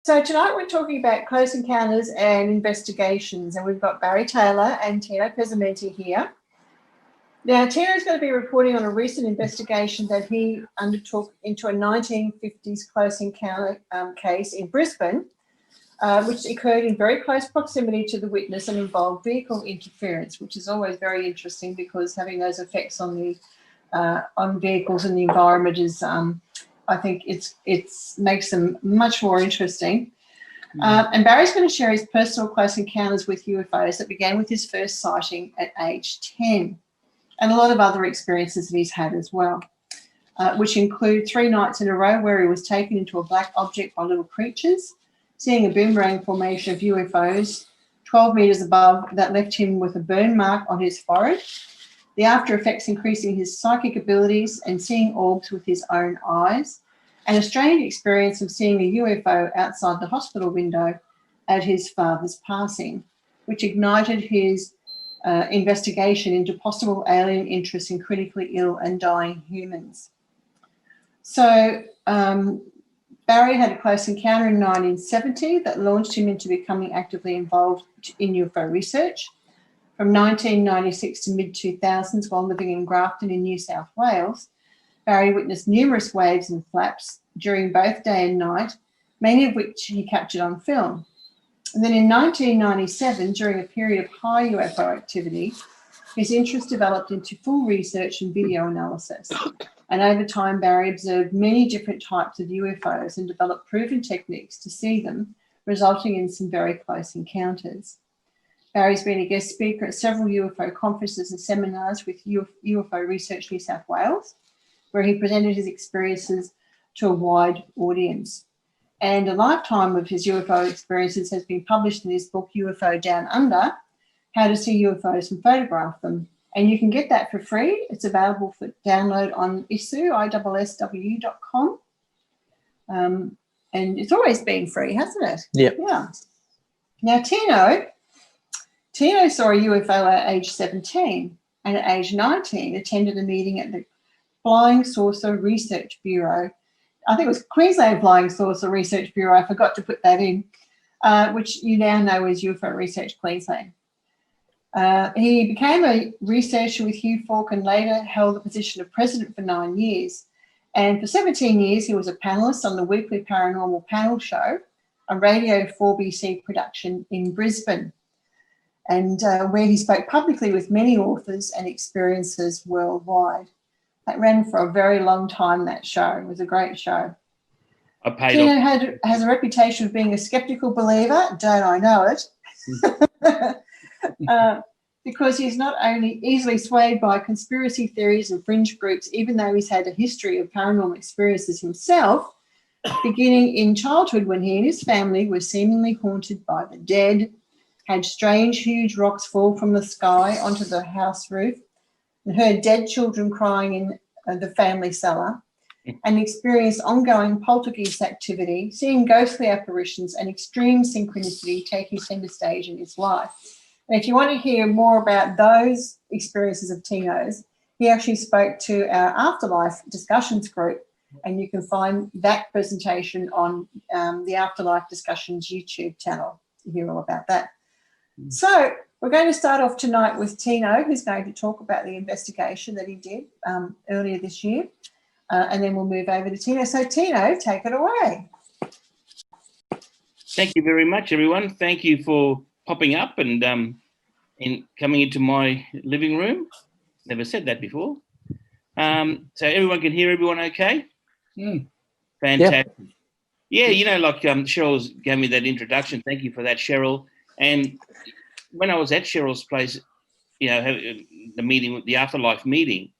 So tonight we're talking about close encounters and investigations, and we've got Barry Taylor and Tino Pezzimenti here. Now, Tino's going to be reporting on a recent investigation that he undertook into a 1950s close encounter case in Brisbane, which occurred in very close proximity to the witness and involved vehicle interference, which is always very interesting because having those effects on the on vehicles and the environment is, I think, it makes them much more interesting. And Barry's going to share his personal close encounters with UFOs that began with his first sighting at age 10, and a lot of other experiences that he's had as well, which include 3 nights in a row where he was taken into a black object by little creatures, seeing a boomerang formation of UFOs 12 metres above that left him with a burn mark on his forehead, the after effects increasing his psychic abilities and seeing orbs with his own eyes, and a strange experience of seeing a UFO outside the hospital window at his father's passing, which ignited his investigation into possible alien interest in critically ill and dying humans. So Barry had a close encounter in 1970 that launched him into becoming actively involved in UFO research. From 1996 to mid-2000s, while living in Grafton in New South Wales, Barry witnessed numerous waves and flaps during both day and night, many of which he captured on film. And then in 1997, during a period of high UFO activity, his interest developed into full research and video analysis. And over time, Barry observed many different types of UFOs and developed proven techniques to see them, resulting in some very close encounters. Barry's been a guest speaker at several UFO conferences and seminars with UFO Research New South Wales, where he presented his experiences to a wide audience. And a lifetime of his UFO experiences has been published in his book, UFO Down Under, How to See UFOs and Photograph Them. And you can get that for free. It's available for download on issw.com. And it's always been free, hasn't it? Yep. Yeah. Now, Tino saw a UFO at age 17 and at age 19 attended a meeting at the Flying Saucer Research Bureau. I think it was Queensland Flying Saucer Research Bureau. I forgot to put that in, which you now know as UFO Research Queensland. He became a researcher with Hugh Falk and later held the position of president for 9 years. And for 17 years, he was a panellist on the weekly paranormal panel show, a Radio 4BC production in Brisbane, and where he spoke publicly with many authors and experiences worldwide. That ran for a very long time, that show. It was a great show. Tino has a reputation of being a skeptical believer. Don't I know it? Because he's not only easily swayed by conspiracy theories and fringe groups, even though he's had a history of paranormal experiences himself, beginning in childhood when he and his family were seemingly haunted by the dead, had strange, huge rocks fall from the sky onto the house roof, and heard dead children crying in the family cellar, and experienced ongoing poltergeist activity, seeing ghostly apparitions and extreme synchronicity taking centre stage in his life. And if you want to hear more about those experiences of Tino's, he actually spoke to our Afterlife discussions group, and you can find that presentation on the Afterlife Discussions YouTube channel to hear all about that. So we're going to start off tonight with Tino, who's going to talk about the investigation that he did earlier this year, and then we'll move over to Tino. So Tino, take it away. Thank you very much, everyone. Thank you for popping up and coming into my living room. Never said that before. So everyone can hear everyone okay? Fantastic. Yeah, you know, like Cheryl gave me that introduction. Thank you for that, Cheryl. And when I was at Cheryl's place, you know, the meeting, the Afterlife meeting,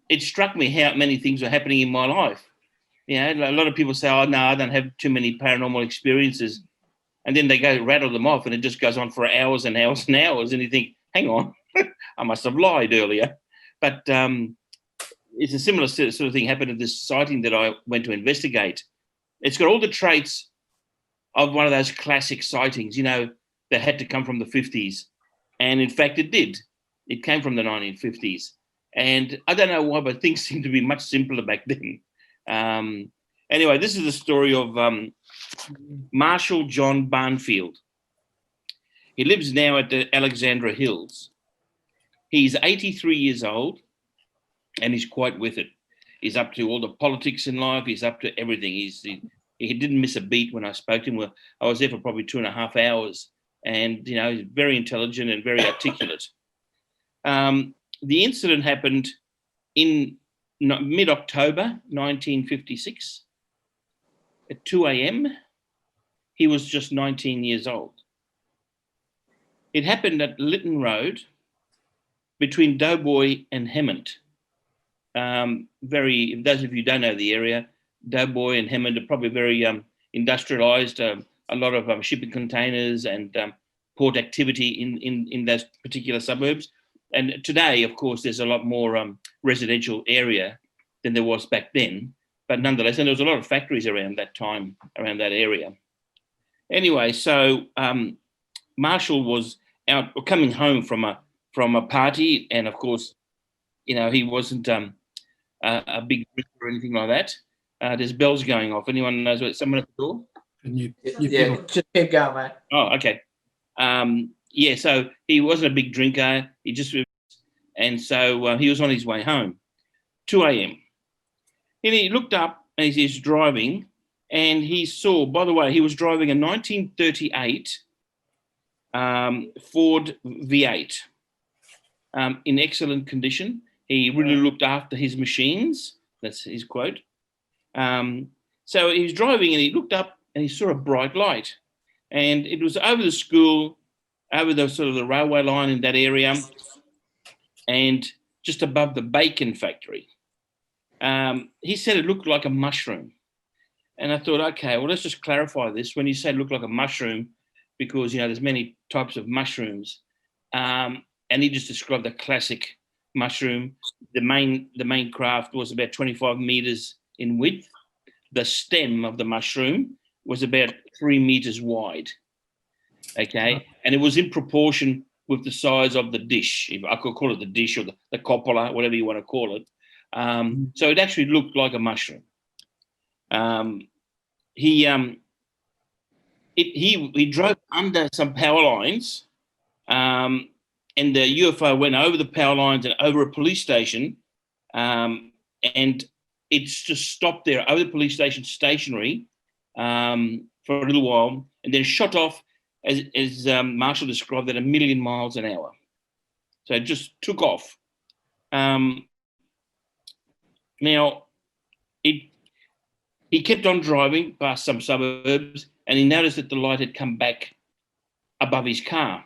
it struck me how many things were happening in my life. You know, a lot of people say, oh, no, I don't have too many paranormal experiences. And then they go rattle them off and it just goes on for hours and hours and hours. And you think, hang on, I must have lied earlier. But it's a similar sort of thing happened at this sighting that I went to investigate. It's got all the traits of one of those classic sightings, you know, that had to come from the 50s. And in fact, it did. It came from the 1950s. And I don't know why, but things seem to be much simpler back then. Anyway, this is the story of Marshall John Barnfield. He lives now at the Alexandra Hills. He's 83 years old and he's quite with it. He's up to all the politics in life. He's up to everything. He didn't miss a beat when I spoke to him. I was there for probably 2.5 hours, and you know, he's very intelligent and very articulate. The incident happened in mid-October 1956 at 2 a.m. He was just 19 years old. It happened at Lytton Road between Doughboy and Hemmant. Those of you who don't know the area, Doughboy and Hemmant are probably very industrialised, a lot of shipping containers and port activity in those particular suburbs. And today, of course, there's a lot more residential area than there was back then. But nonetheless, and there was a lot of factories around that time, around that area. Anyway, so Marshall was out coming home from a party, and of course, you know, he wasn't a big drinker or anything like that. There's bells going off. Anyone knows what? Someone at the door? Yeah, just keep going, mate. Oh, okay. Yeah, so he wasn't a big drinker. And so he was on his way home, 2 a.m. And he looked up as he's driving, and he saw, by the way, he was driving a 1938 Ford V8 in excellent condition. He really looked after his machines. That's his quote. So he was driving, and he looked up and he saw a bright light. And it was over the school, over the sort of the railway line in that area, and just above the bacon factory. He said it looked like a mushroom. And I thought, okay, well, let's just clarify this. When you say it looked like a mushroom, because, you know, there's many types of mushrooms, and he just described the classic mushroom. The main craft was about 25 meters in width. The stem of the mushroom was about 3 meters wide. Okay, and it was in proportion with the size of the dish. If I could call it the dish or the coppola, whatever you want to call it. So it actually looked like a mushroom. He drove under some power lines, and the UFO went over the power lines and over a police station, and it's just stopped there over the police station, stationary, for a little while, and then shot off, as Marshall described it, 1,000,000 miles an hour. So it just took off. Now, he kept on driving past some suburbs, and he noticed that the light had come back above his car,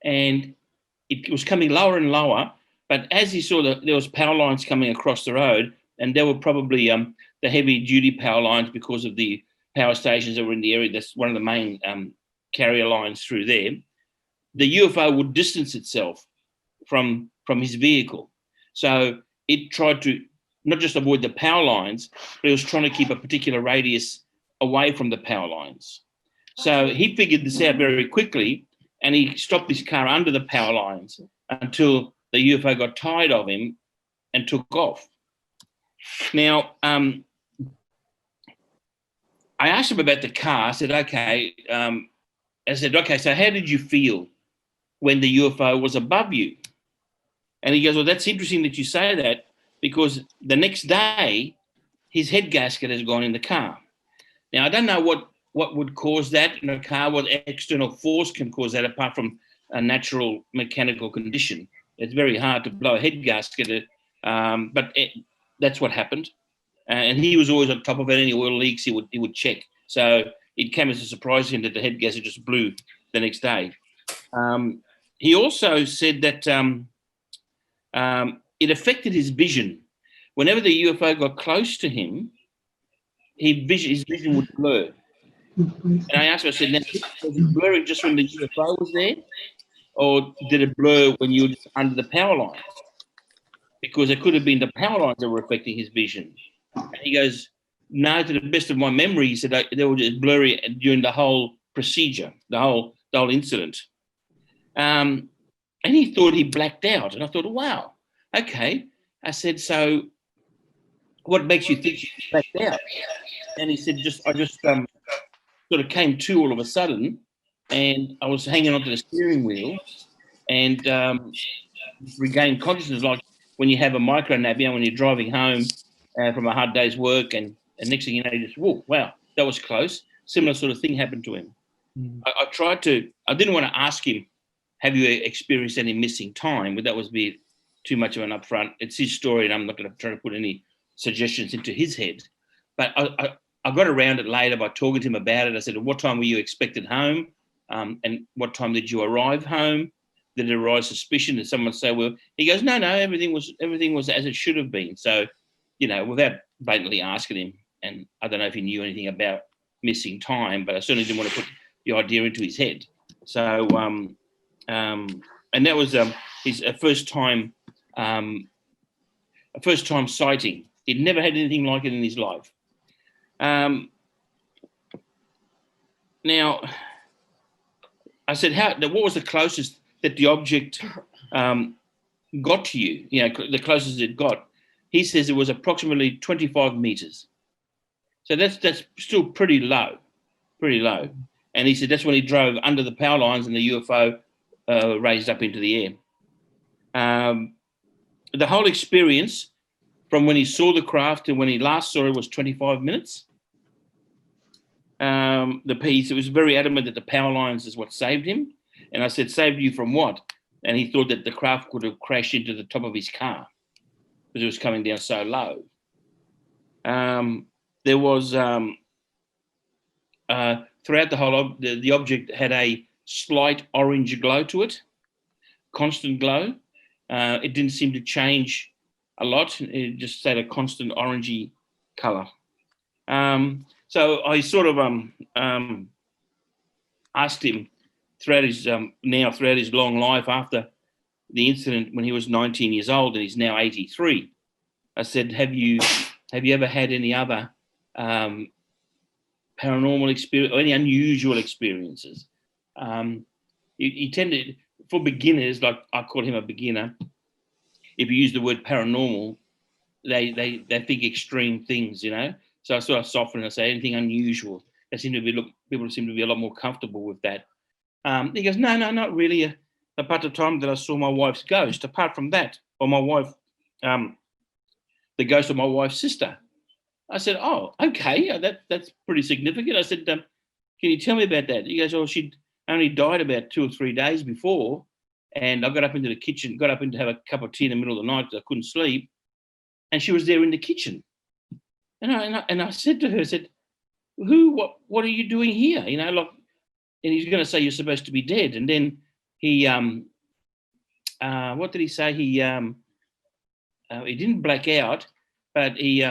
and it was coming lower and lower. But as he saw that there was power lines coming across the road, and they were probably the heavy-duty power lines because of the power stations that were in the area. That's one of the main carrier lines through there. The UFO would distance itself from his vehicle, so it tried to not just avoid the power lines, but it was trying to keep a particular radius away from the power lines. So he figured this out very quickly, and he stopped his car under the power lines until the UFO got tired of him and took off. Now, I asked him about the car. I said, okay, so how did you feel when the UFO was above you? And he goes, well, that's interesting that you say that, because the next day, his head gasket has gone in the car. Now, I don't know what would cause that in a car, what external force can cause that apart from a natural mechanical condition. It's very hard to blow a head gasket, but that's what happened. And he was always on top of it. Any oil leaks, he would check. So it came as a surprise to him that the head gasket just blew the next day. He also said that it affected his vision. Whenever the UFO got close to him, his vision would blur. And I asked him, I said, now, was it blurring just when the UFO was there? Or did it blur when you were under the power lines? Because it could have been the power lines that were affecting his vision. And he goes, no, to the best of my memory, he said they were just blurry during the whole procedure, the whole incident. And he thought he blacked out. And I thought, wow, okay. I said, so what makes you think you blacked out? And he said, I just sort of came to all of a sudden, and I was hanging onto the steering wheel and regained consciousness, like when you have a micro nap, when you're driving home from a hard day's work, and next thing you know, you just, whoa, wow, that was close. Similar sort of thing happened to him. I didn't want to ask him, have you experienced any missing time? But that would be too much of an upfront. It's his story, and I'm not going to try to put any suggestions into his head. But I got around it later by talking to him about it. I said, what time were you expected home? And what time did you arrive home? Did it arise suspicion? Did someone say, well, he goes, no, everything was as it should have been. So, without blatantly asking him, and I don't know if he knew anything about missing time, but I certainly didn't want to put the idea into his head. So, and that was his first time sighting. He'd never had anything like it in his life. Now, I said, what was the closest that the object got to you? The closest it got. He says it was approximately 25 meters. So that's still pretty low. And he said that's when he drove under the power lines and the UFO raised up into the air. The whole experience from when he saw the craft to when he last saw it was 25 minutes. The piece, it was very adamant that the power lines is what saved him. And I said, saved you from what? And he thought that the craft could have crashed into the top of his car because it was coming down so low. There was, throughout the whole, the object had a slight orange glow to it, constant glow. It didn't seem to change a lot. It just had a constant orangey color. So I sort of asked him throughout his long life after the incident when he was 19 years old and he's now 83. I said, have you ever had any other paranormal experience or any unusual experiences? He tended, for beginners, like I call him a beginner, if you use the word paranormal, they think extreme things, So I sort of soften and I say anything unusual. People seem to be a lot more comfortable with that. He goes, no, not really. Apart the time that I saw my wife's ghost, apart from that, or my wife, the ghost of my wife's sister. I said, oh, okay, that's pretty significant. I said, can you tell me about that? He goes, oh, she only died about 2 or 3 days before, and I got up into the kitchen, got up in to have a cup of tea in the middle of the night because I couldn't sleep, and she was there in the kitchen. And I said to her, I said, what are you doing here? And he's going to say you're supposed to be dead. And then he, what did he say? He didn't black out, but he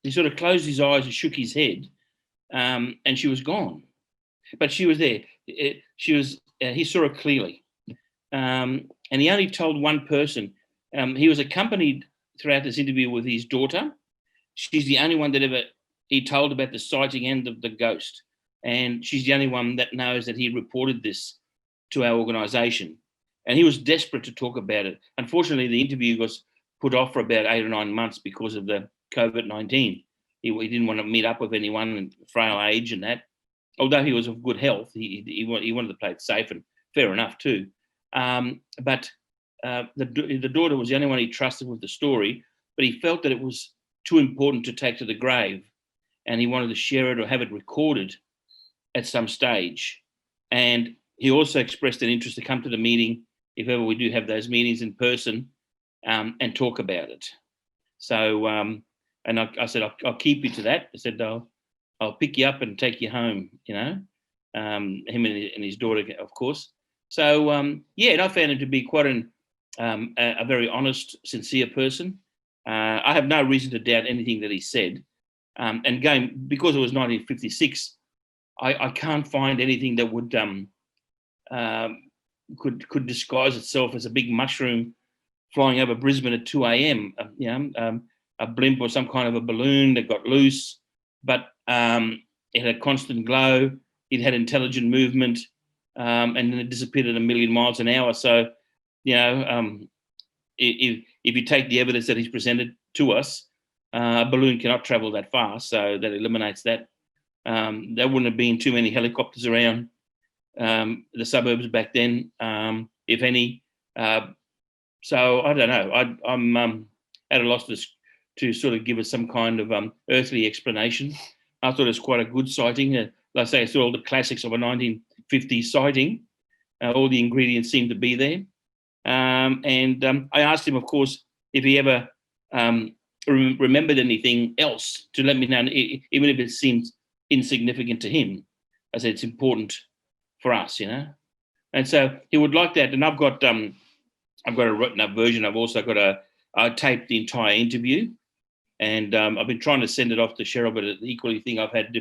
sort of closed his eyes and shook his head, and she was gone. But she was there. He saw her clearly. And he only told one person. He was accompanied throughout this interview with his daughter. She's the only one that he told about the sighting and of the ghost. And she's the only one that knows that he reported this to our organisation. And he was desperate to talk about it. Unfortunately, the interview was put off for about 8 or 9 months because of the COVID-19. He didn't want to meet up with anyone in frail age and that. Although he was of good health, he wanted to play it safe, and fair enough too. But the daughter was the only one he trusted with the story, but he felt that it was too important to take to the grave, and he wanted to share it or have it recorded at some stage. And he also expressed an interest to come to the meeting, if ever we do have those meetings in person, and talk about it. So, and I said, I'll keep you to that. I said, I'll pick you up and take you home, him and his daughter, of course. So, and I found him to be quite a very honest, sincere person. I have no reason to doubt anything that he said. And because it was 1956, I can't find anything that would could disguise itself as a big mushroom flying over Brisbane at 2 a.m. A blimp or some kind of a balloon that got loose, but it had a constant glow. It had intelligent movement, and then it disappeared at 1 million miles an hour. So, if you take the evidence that he's presented to us, a balloon cannot travel that fast, so that eliminates that There wouldn't have been too many helicopters around the suburbs back then, if any. So I don't know. I'm at a loss to sort of give us some kind of earthly explanation. I thought it was quite a good sighting. Like I say, it's all the classics of a 1950s sighting. All the ingredients seem to be there. I asked him, of course, if he ever remembered anything else, to let me know, even if it seems insignificant to him. I said, it's important for us, you know. And so he would like that. And I've got a written up version. I've also got I taped the entire interview, and I've been trying to send it off to Sheryl, but equally think I've had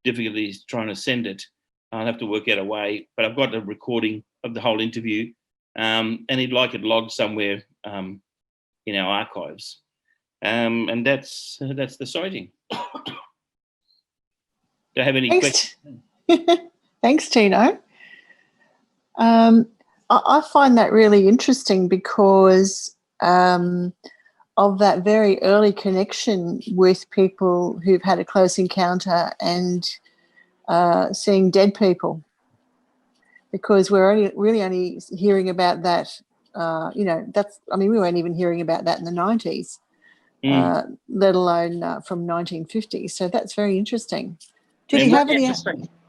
difficulties trying to send it. I'll have to work out a way, but I've got a recording of the whole interview, and he'd like it logged somewhere in our archives, and that's the sighting. Do I have any questions? Thanks, Tino. I find that really interesting because of that very early connection with people who've had a close encounter and seeing dead people, because we're really only hearing about that. We weren't even hearing about that in the 90s, let alone from 1950. So that's very interesting. Did he have any?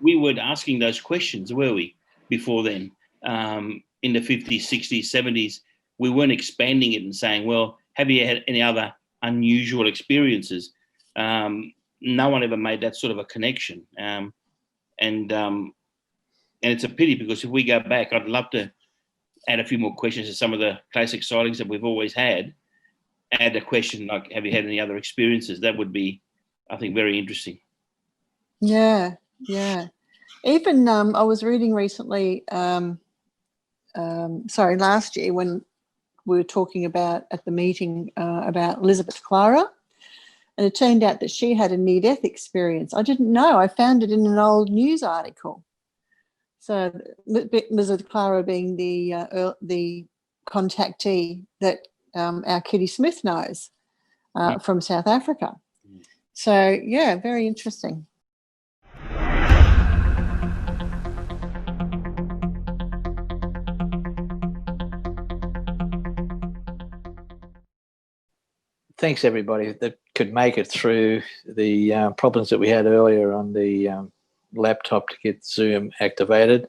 We were asking those questions, were we, before then? In the 50s, 60s, 70s, we weren't expanding it and saying, well, have you had any other unusual experiences? No one ever made that sort of a connection. And it's a pity, because if we go back, I'd love to add a few more questions to some of the classic sightings that we've always had. Add a question like, have you had any other experiences? That would be, I think, very interesting. Yeah. Even I was reading recently, last year, when we were talking about at the meeting about Elizabeth Clara, and it turned out that she had a near-death experience. I didn't know. I found it in an old news article. So Elizabeth Clara being the contactee that our Kitty Smith knows from South Africa. So, yeah, very interesting. Thanks, everybody that could make it through the problems that we had earlier on the laptop to get Zoom activated.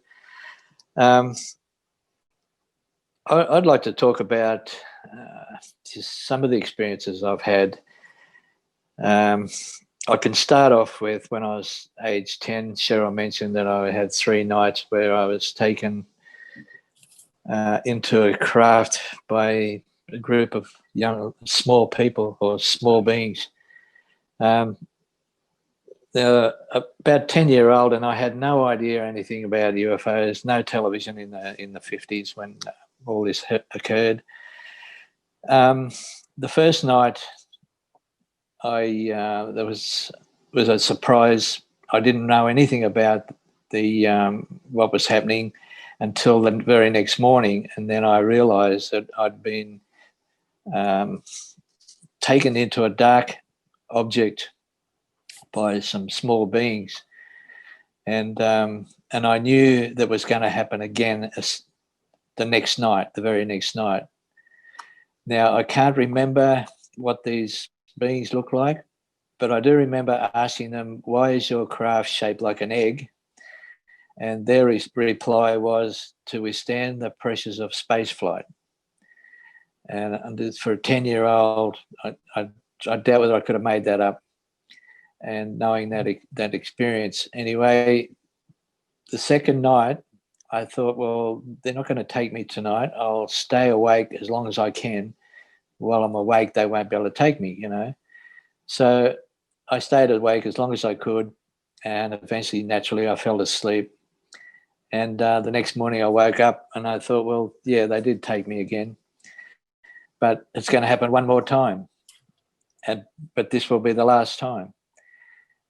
I'd like to talk about just some of the experiences I've had. I can start off with when I was age 10. Sheryl mentioned that I had 3 nights where I was taken into a craft by a group of small people or small beings. They were about 10-year-old, and I had no idea anything about UFOs. No television in the 50s when all this occurred. The first night, there was a surprise. I didn't know anything about the what was happening until the very next morning, and then I realised that I'd been taken into a dark object by some small beings, and I knew that was going to happen again the very next night. Now, I can't remember what these beings look like, but I do remember asking them, why is your craft shaped like an egg? And their reply was, to withstand the pressures of space flight. And for a 10-year-old, I doubt whether I could have made that up. And knowing that experience, anyway, the second night, I thought, well, they're not going to take me tonight. I'll stay awake as long as I can. While I'm awake, they won't be able to take me, you know. So I stayed awake as long as I could, and eventually, naturally, I fell asleep. And the next morning I woke up and I thought, well, yeah, they did take me again, but it's going to happen one more time. But this will be the last time.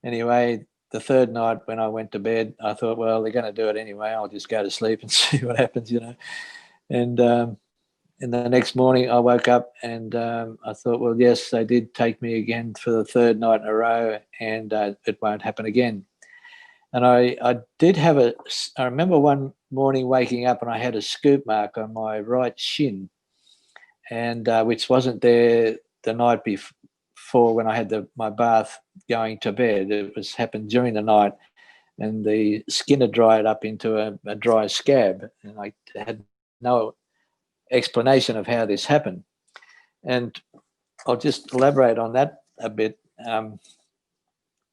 Anyway, the third night when I went to bed, I thought, well, they're going to do it anyway. I'll just go to sleep and see what happens, you know. And in the next morning, I woke up and I thought, well, yes, they did take me again for the third night in a row, and it won't happen again. And I did have I remember one morning waking up and I had a scoop mark on my right shin, and which wasn't there the night before when I had my bath going to bed. It was happened during the night, and the skin had dried up into a dry scab, and I had no explanation of how this happened. And I'll just elaborate on that a bit.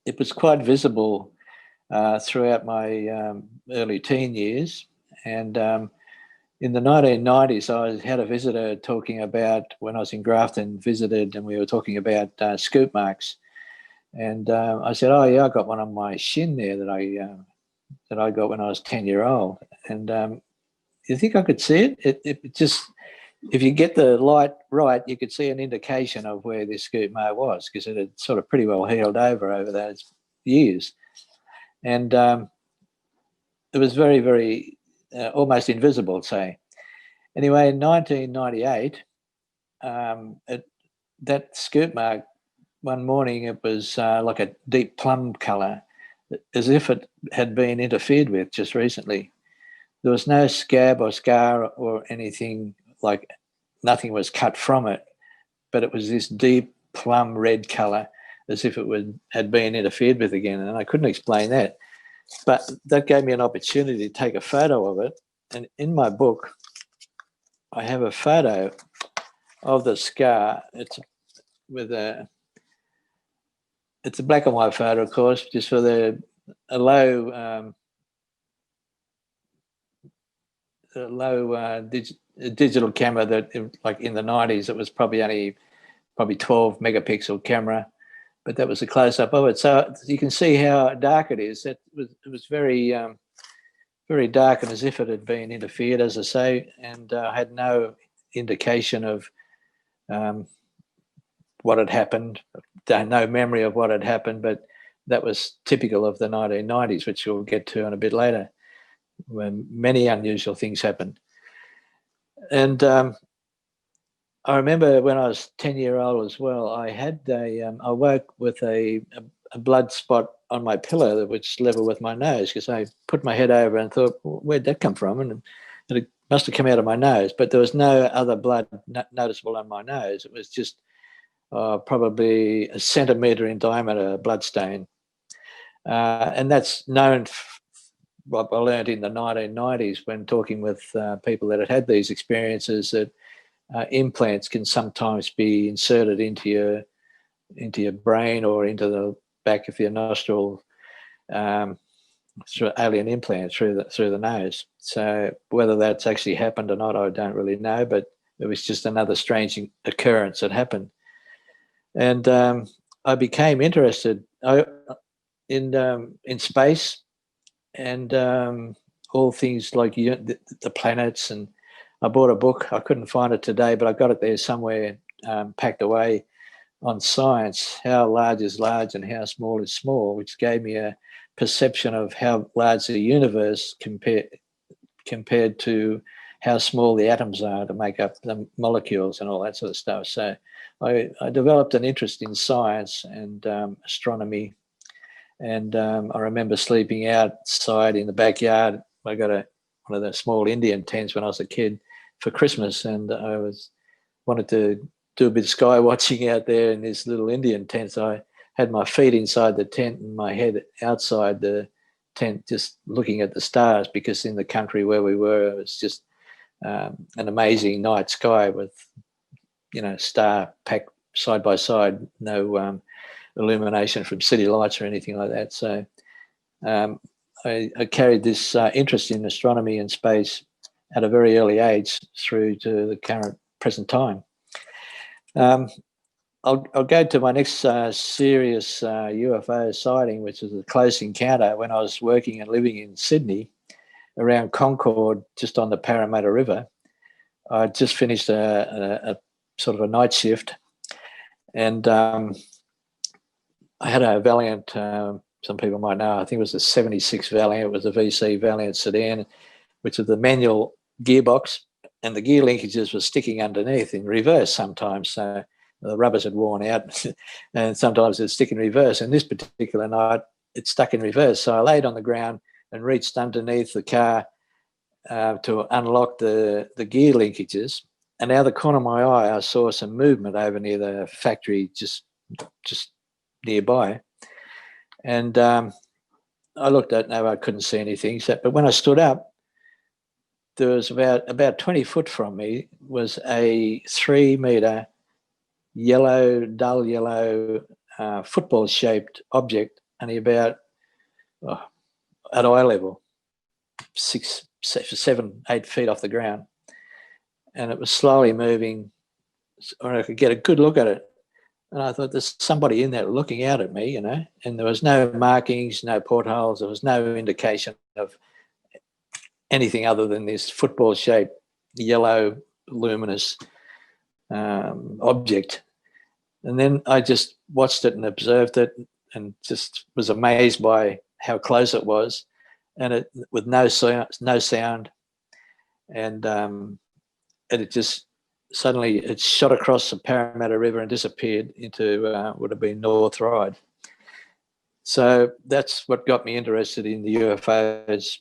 It was quite visible throughout my early teen years. And in the 1990s, I had a visitor talking about, when I was in Grafton, visited, and we were talking about scoop marks. And I said, oh, yeah, I got one on my shin there that I got when I was 10-year-old. And you think I could see it? It just, if you get the light right, you could see an indication of where this scoop mark was, because it had sort of pretty well healed over those years. And it was very, very almost invisible, say. Anyway, in 1998, that scoop mark, one morning, it was like a deep plum colour, as if it had been interfered with just recently. There was no scab or scar or anything, like nothing was cut from it, but it was this deep plum red colour, as if it had been interfered with again, and I couldn't explain that. But that gave me an opportunity to take a photo of it, and in my book, I have a photo of the scar. It's a black and white photo, of course, just for a low digital camera that, like in the 90s, it was probably 12 megapixel camera, but that was a close up of it. So you can see how dark it is. It was very, very dark, and as if it had been interfered, as I say, and I had no indication of what had happened, no memory of what had happened, but that was typical of the 1990s, which we'll get to in a bit later, when many unusual things happened. And I remember when I was 10-year-old as well, I woke with a blood spot on my pillow which level with my nose, because I put my head over and thought, well, where'd that come from? And it must have come out of my nose, but there was no other blood noticeable on my nose. It was just probably a centimetre in diameter blood stain. And that's known, what I learned in the 1990s when talking with people that had these experiences, that implants can sometimes be inserted into your brain or into the back of your nostril through alien implant through the nose. So whether that's actually happened or not, I don't really know, but it was just another strange occurrence that happened. And I became interested in space and all things like the planets. And I bought a book. I couldn't find it today, but I got it there somewhere, packed away, on science, how large is large and how small is small, which gave me a perception of how large the universe compared to how small the atoms are to make up the molecules and all that sort of stuff. So I developed an interest in science and astronomy. And I remember sleeping outside in the backyard. I got one of the small Indian tents when I was a kid for Christmas, and I wanted to do a bit of sky watching out there in this little Indian tent. So I had my feet inside the tent and my head outside the tent, just looking at the stars, because in the country where we were, it was just an amazing night sky with, star packed side by side, no illumination from city lights or anything like that. So I carried this interest in astronomy and space at a very early age through to the present time. I'll go to my next serious UFO sighting, which was a close encounter when I was working and living in Sydney around Concord, just on the Parramatta River. I just finished a sort of a night shift, and I had a Valiant, some people might know, I think it was a 76 Valiant. It was a VC Valiant sedan, which is the manual gearbox, and the gear linkages were sticking underneath in reverse sometimes. So the rubbers had worn out, and sometimes it'd stick in reverse. And this particular night, it stuck in reverse. So I laid on the ground and reached underneath the car to unlock the gear linkages. And out of the corner of my eye, I saw some movement over near the factory, just nearby. And I looked at it, no, I couldn't see anything. So, but when I stood up, there was about 20 foot from me was a 3 metre yellow, dull yellow, football-shaped object, only about at eye level, 6, 7, 8 feet off the ground. And it was slowly moving, or I could get a good look at it. And I thought, there's somebody in there looking out at me, and there was no markings, no portholes. There was no indication of anything other than this football-shaped, yellow, luminous object. And then I just watched it and observed it and just was amazed by how close it was, and it with no sound. And it just suddenly it shot across the Parramatta River and disappeared into would have been North Ryde. So that's what got me interested in the UFOs.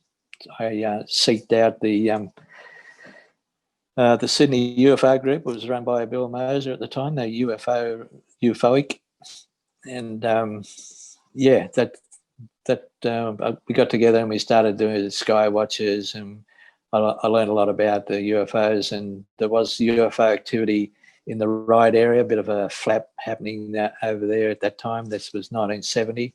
I seeked out the Sydney UFO group. It was run by Bill Moser at the time, the UFOic, and we got together and we started doing the sky watches, and I learned a lot about the UFOs. And there was UFO activity in the Ryde area, a bit of a flap happening over there at that time. This was 1970.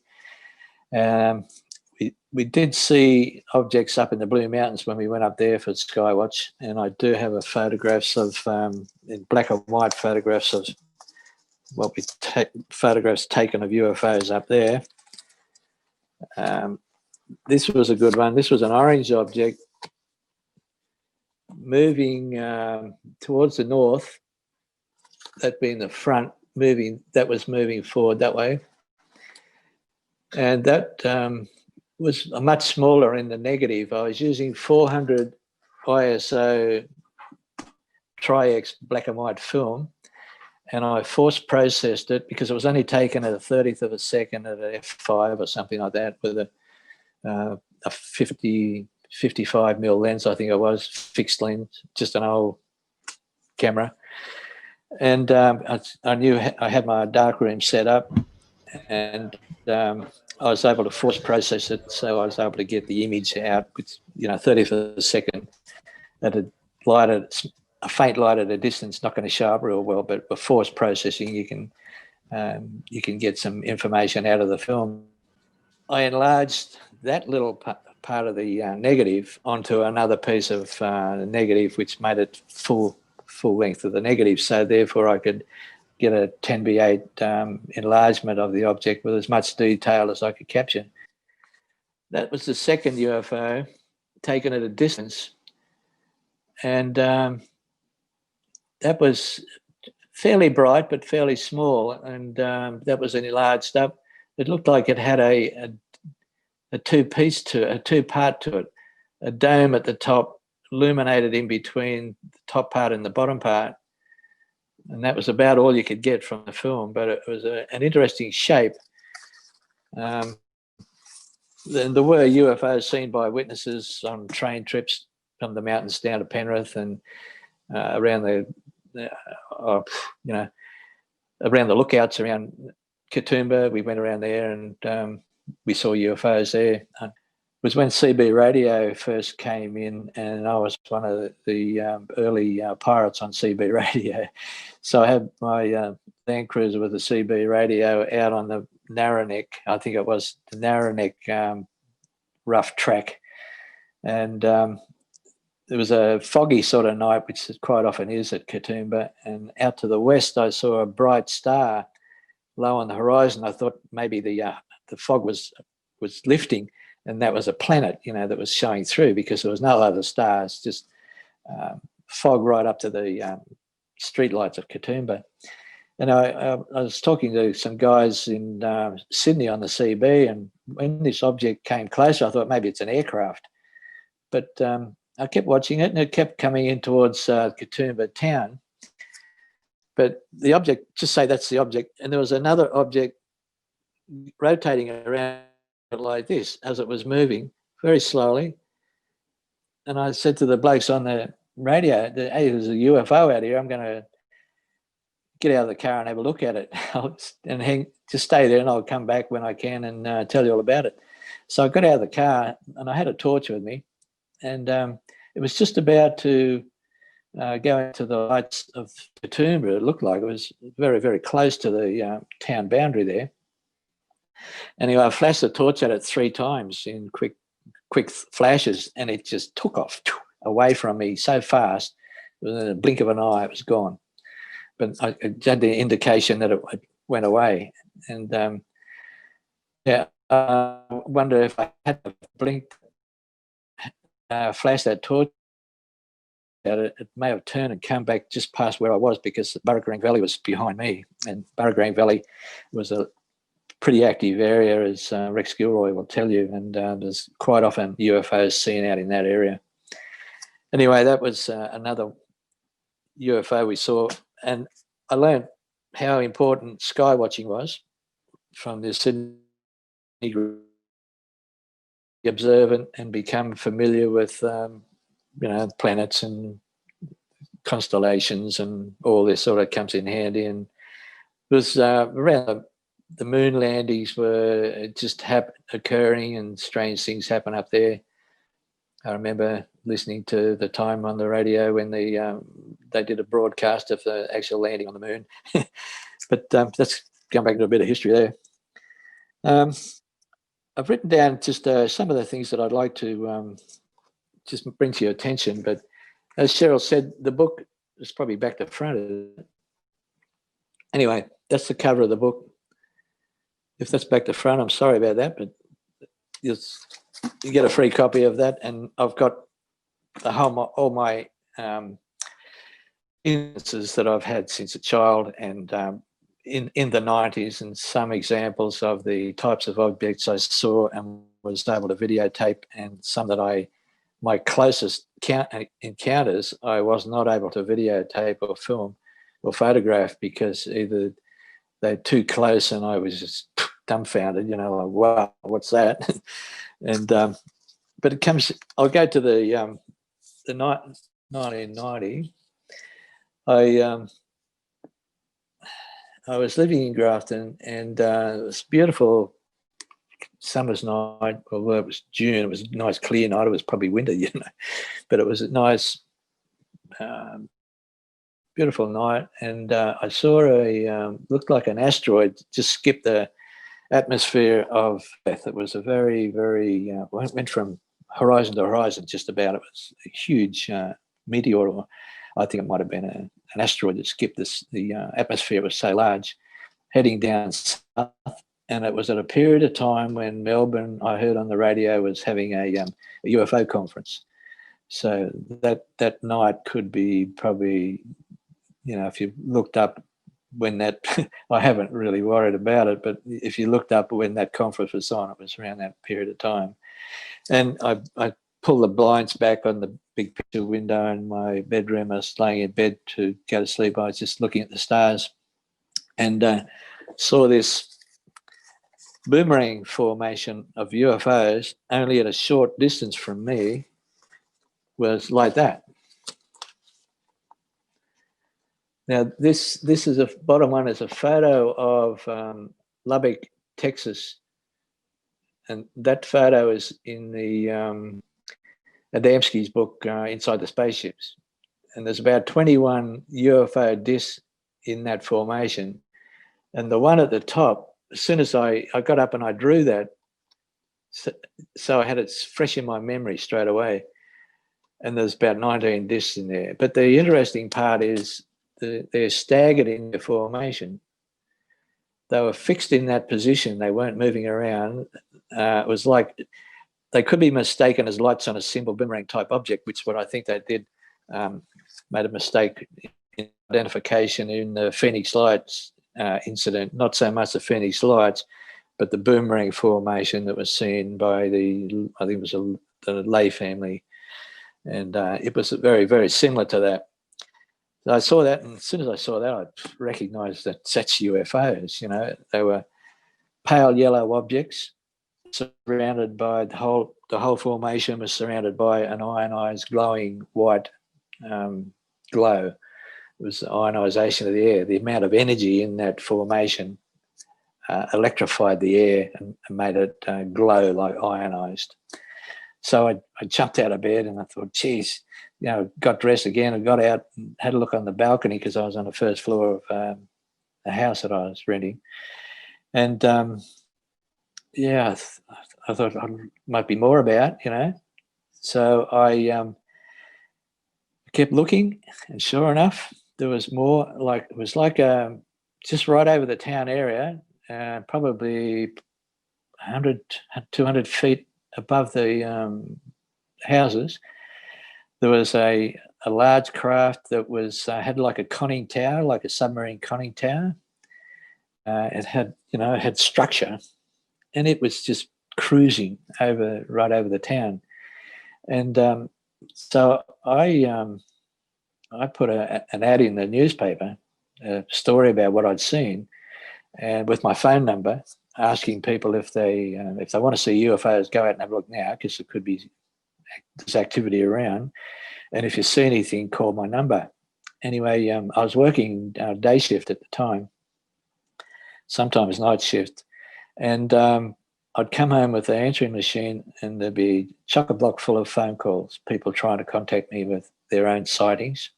We did see objects up in the Blue Mountains when we went up there for Skywatch, and I do have photographs of, in black and white photographs of photographs taken of UFOs up there. This was a good one. This was an orange object moving towards the north, that being the front, that was moving forward that way. And that was much smaller in the negative. I was using 400 ISO Tri-X black and white film, and I force processed it because it was only taken at a 30th of a second at an f5 or something like that with a 55 mil lens, I think it was, fixed lens, just an old camera. And I knew I had my darkroom set up, and I was able to force process it, so I was able to get the image out with 30th of a second at a faint light at a distance. Not going to show up real well, but with force processing, you can get some information out of the film. I enlarged that little part of the negative onto another piece of negative, which made it full length of the negative. So therefore, I could get a 10:8 enlargement of the object with as much detail as I could capture. That was the second UFO taken at a distance, and that was fairly bright but fairly small, and that was enlarged up. It looked like it had a two-part to it, a dome at the top, illuminated in between the top part and the bottom part. And that was about all you could get from the film, but it was an interesting shape. Then there were UFOs seen by witnesses on train trips from the mountains down to Penrith and around around the lookouts around Katoomba. We went around there and we saw UFOs there. It was when CB radio first came in, and I was one of the early pirates on CB radio. So I had my Land Cruiser with the CB radio out on the Narrowneck. I think it was the Narrowneck rough track. And there was a foggy sort of night, which it quite often is at Katoomba. And out to the west, I saw a bright star low on the horizon. I thought maybe the fog was lifting, and that was a planet, that was showing through, because there was no other stars, just fog right up to the street lights of Katoomba. And I was talking to some guys in Sydney on the CB, and when this object came closer, I thought maybe it's an aircraft. But I kept watching it, and it kept coming in towards Katoomba town. But the object, just say that's the object, and there was another object rotating around like this as it was moving very slowly. And I said to the blokes on the radio, hey, there's a UFO out here. I'm going to get out of the car and have a look at it and just stay there, and I'll come back when I can and tell you all about it. So I got out of the car and I had a torch with me, and it was just about to go into the lights of Katoomba. It looked like it was very, very close to the town boundary there. Anyway, I flashed the torch at it 3 times in quick flashes, and it just took off away from me so fast. Within a blink of an eye, it was gone. But I had the indication that it went away. And I wonder if I had blinked, flashed that torch at it, it may have turned and come back just past where I was, because Burragorang Valley was behind me. And Burragorang Valley was a pretty active area, as Rex Gilroy will tell you, and there's quite often UFOs seen out in that area. Anyway, that was another UFO we saw, and I learned how important sky watching was from the Sydney group. Observant and become familiar with planets and constellations and all this sort of comes in handy. And it was around the moon landings were just occurring, and strange things happen up there. I remember listening to the time on the radio when they did a broadcast of the actual landing on the moon. But let's go back to a bit of history there. I've written down just some of the things that I'd like to just bring to your attention. But as Sheryl said, the book is probably back to front. Anyway, that's the cover of the book. If that's back to front, I'm sorry about that, but you get a free copy of that. And I've got all my instances that I've had since a child, and in the 90s, and some examples of the types of objects I saw and was able to videotape, and some that my closest encounters I was not able to videotape or film or photograph, because either they're too close and I was just dumbfounded, like, wow, what's that? And but it comes. I'll go to the 1990. I was living in Grafton, and it was a beautiful summer's night. Well, it was June. It was a nice clear night. It was probably winter, but it was a nice, beautiful night. And I saw looked like an asteroid just skip the atmosphere of Earth. It was a very, very, went from horizon to horizon just about. It was a huge meteor, or I think it might have been an asteroid that skipped the atmosphere. Was so large, heading down south. And it was at a period of time when Melbourne, I heard on the radio, was having a UFO conference. So that night could be probably, if you looked up when that, I haven't really worried about it, but if you looked up when that conference was on, it was around that period of time. And I pulled the blinds back on the big picture window in my bedroom. I was laying in bed to go to sleep. I was just looking at the stars, and saw this boomerang formation of UFOs only at a short distance from me. Was like that. Now this is a bottom one is a photo of Lubbock, Texas, and that photo is in the Adamski's book, Inside the Spaceships. And there's about 21 UFO discs in that formation. And the one at the top, as soon as I got up and I drew that, so I had it fresh in my memory straight away. And there's about 19 discs in there. But the interesting part is they're staggered in their formation. They were fixed in that position. They weren't moving around. It was like they could be mistaken as lights on a simple boomerang type object, which is what I think they did. Made a mistake in identification in the Phoenix Lights incident. Not so much the Phoenix Lights, but the boomerang formation that was seen by I think it was the Lay family. And it was very, very similar to that. So I saw that, and as soon as I saw that, I recognised that that's UFOs. You know, they were pale yellow objects surrounded by the whole formation was surrounded by an ionised, glowing white glow. It was the ionisation of the air. The amount of energy in that formation electrified the air and made it glow like ionised. So I jumped out of bed and I thought, geez, you know, got dressed again and got out and had a look on the balcony because I was on the first floor of the house that I was renting. And yeah, I thought there might be more about, you know. So I kept looking, and sure enough, there was more. Like it was like just right over the town area, probably 100, 200 feet above the houses. There was a large craft that was had like a conning tower, like a submarine conning tower. It had, you know, it had structure, and it was just cruising right over the town. And so I put an ad in the newspaper, a story about what I'd seen, and with my phone number, asking people if they want to see UFOs, go out and have a look now, because there could be this activity around. And if you see anything, call my number. Anyway, I was working day shift at the time, sometimes night shift, and I'd come home with the answering machine and there'd be chock-a-block full of phone calls, people trying to contact me with their own sightings.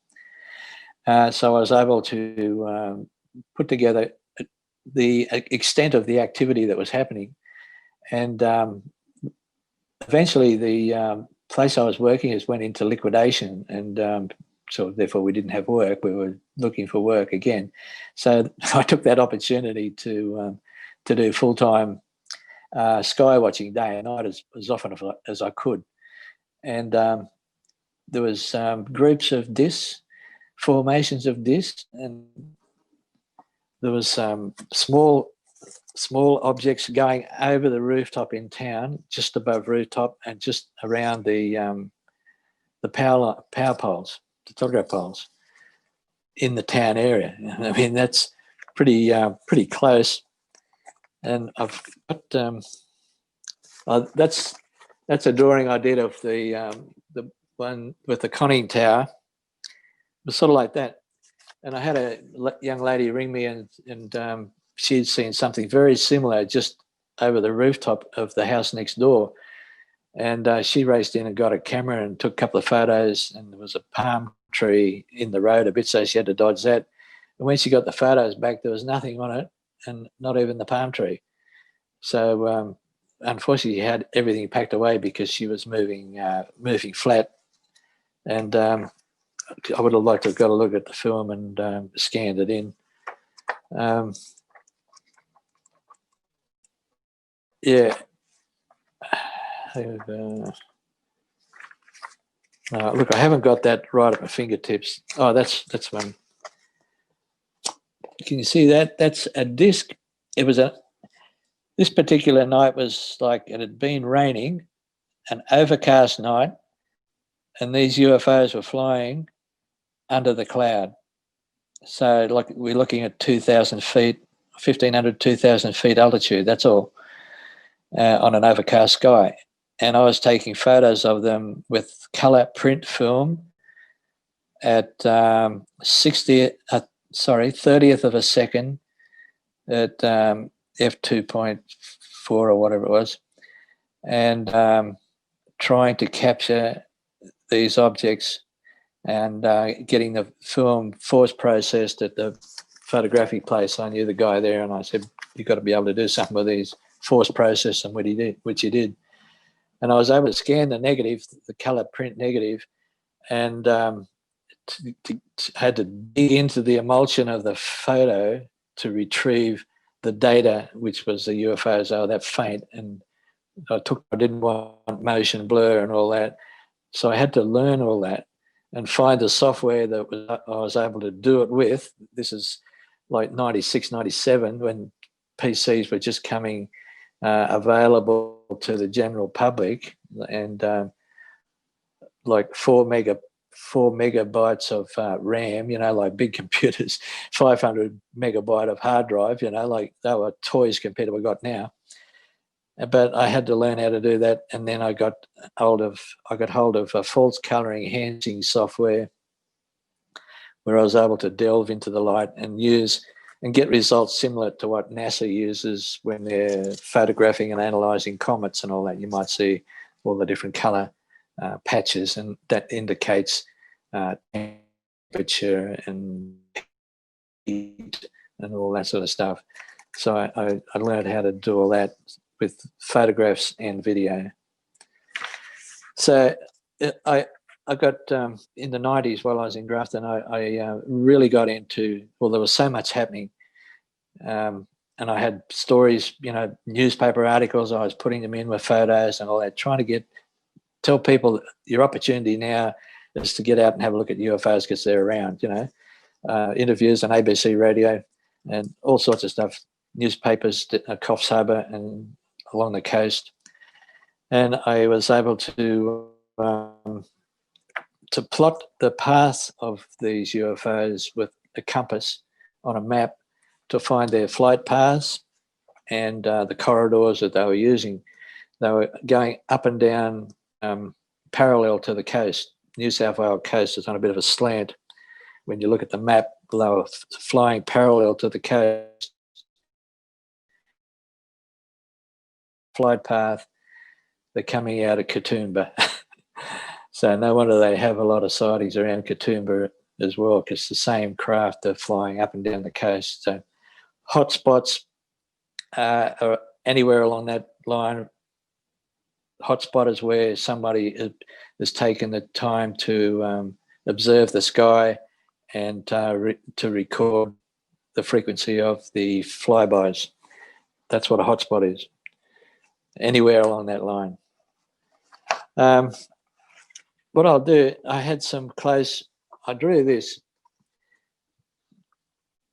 So I was able to put together the extent of the activity that was happening. And eventually the place I was working went into liquidation, and so therefore we didn't have work. We were looking for work again. So I took that opportunity to do full-time sky watching day and night as often as I could. And there was groups of discs, formations of discs, and there was small objects going over the rooftop in town, just above rooftop and just around the power poles, the telegraph poles in the town area. I mean, that's pretty close. And I've got that's a drawing I did of the one with the conning tower. It was sort of like that. And I had a young lady ring me, and she'd seen something very similar just over the rooftop of the house next door. And she raced in and got a camera and took a couple of photos, and there was a palm tree in the road a bit, so she had to dodge that. And when she got the photos back, there was nothing on it, and not even the palm tree. So unfortunately, she had everything packed away because she was moving flat. And I would have liked to have got a look at the film and scanned it in. Yeah. Look, I haven't got that right at my fingertips. Oh, that's one. Can you see that? That's a disc. It was this particular night was like it had been raining, an overcast night, and these UFOs were flying under the cloud. So like we're looking at 2,000 feet, 1,500, 2,000 feet altitude, that's all, on an overcast sky. And I was taking photos of them with colour print film at 30th of a second at f2.4 or whatever it was, and trying to capture these objects and getting the film force processed at the photographic place. I knew the guy there, and I said, you've got to be able to do something with these, force process them, which he did. And I was able to scan the negative, the colour print negative, and had to dig into the emulsion of the photo to retrieve the data, which was the UFOs. They were that faint, and I didn't want motion blur and all that. So I had to learn all that and find the software that I was able to do it with. This is like 96, 97, when PCs were just coming available to the general public, and like 4 megabytes of RAM, you know, like big computers, 500 megabyte of hard drive, you know, like they were toys compared to what we got now. But I had to learn how to do that, and then I got hold of a false coloring enhancing software where I was able to delve into the light and use and get results similar to what NASA uses when they're photographing and analysing comets and all that. You might see all the different colour patches, and that indicates temperature and heat and all that sort of stuff. So I learned how to do all that with photographs and video. So I got in the 90s while I was in Grafton, I really got into, well, there was so much happening. And I had stories, you know, newspaper articles, I was putting them in with photos and all that, trying to tell people your opportunity now is to get out and have a look at UFOs because they're around, you know. Interviews on ABC radio and all sorts of stuff, newspapers, Coffs Harbour and along the coast. And I was able to plot the path of these UFOs with a compass on a map to find their flight paths and the corridors that they were using. They were going up and down parallel to the coast. New South Wales coast is on a bit of a slant. When you look at the map, they were flying parallel to the coast. Flight path, they're coming out of Katoomba. So no wonder they have a lot of sightings around Katoomba as well, because the same craft are flying up and down the coast. So hotspots are anywhere along that line. Hotspot is where somebody has taken the time to observe the sky and to record the frequency of the flybys. That's what a hotspot is. Anywhere along that line. What I'll do, I had some close, I drew this.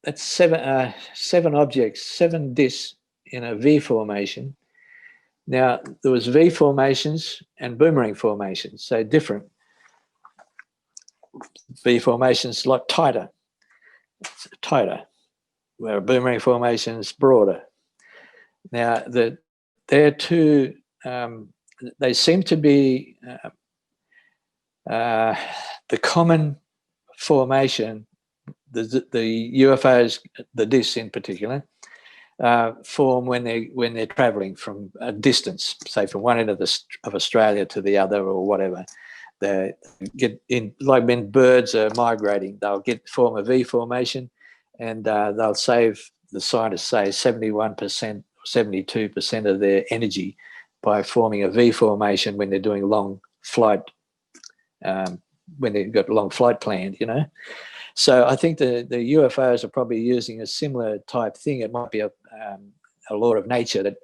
That's seven objects, 7 discs in a V formation. Now, there was V formations and boomerang formations, so different. V formations like tighter, where a boomerang formation is broader. Now, they're two, they seem to be the common formation, the UFOs, the discs in particular, form when they're travelling from a distance, say from one end of Australia to the other or whatever. They get in, like when birds are migrating, they'll form a V formation, and they'll save, the scientists say, 71%, 72% of their energy by forming a V formation when they're doing long flight, when they've got a long flight planned, you know. So I think the UFOs are probably using a similar type thing. It might be a law of nature that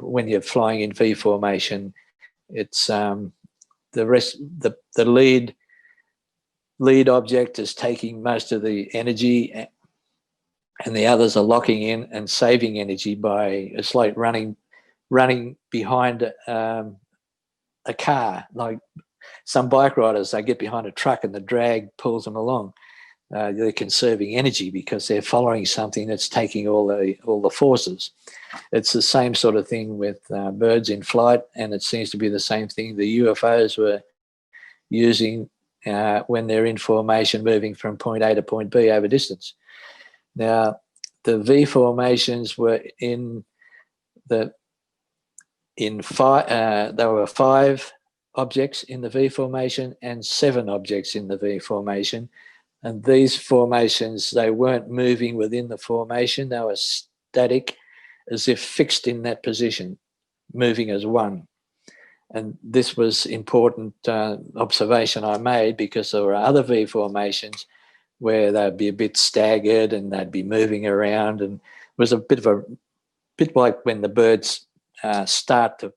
when you're flying in V formation, it's the lead object is taking most of the energy, and the others are locking in and saving energy by, it's like running behind a car. Like some bike riders, they get behind a truck and the drag pulls them along. They're conserving energy because they're following something that's taking all the forces. It's the same sort of thing with birds in flight, and it seems to be the same thing the UFOs were using when they're in formation, moving from point A to point B over distance. Now, the V formations were there were 5 objects in the V formation and 7 objects in the V formation. And these formations, they weren't moving within the formation. They were static, as if fixed in that position, moving as one. And this was important observation I made, because there were other V formations where they'd be a bit staggered and they'd be moving around. And it was a bit like when the birds start to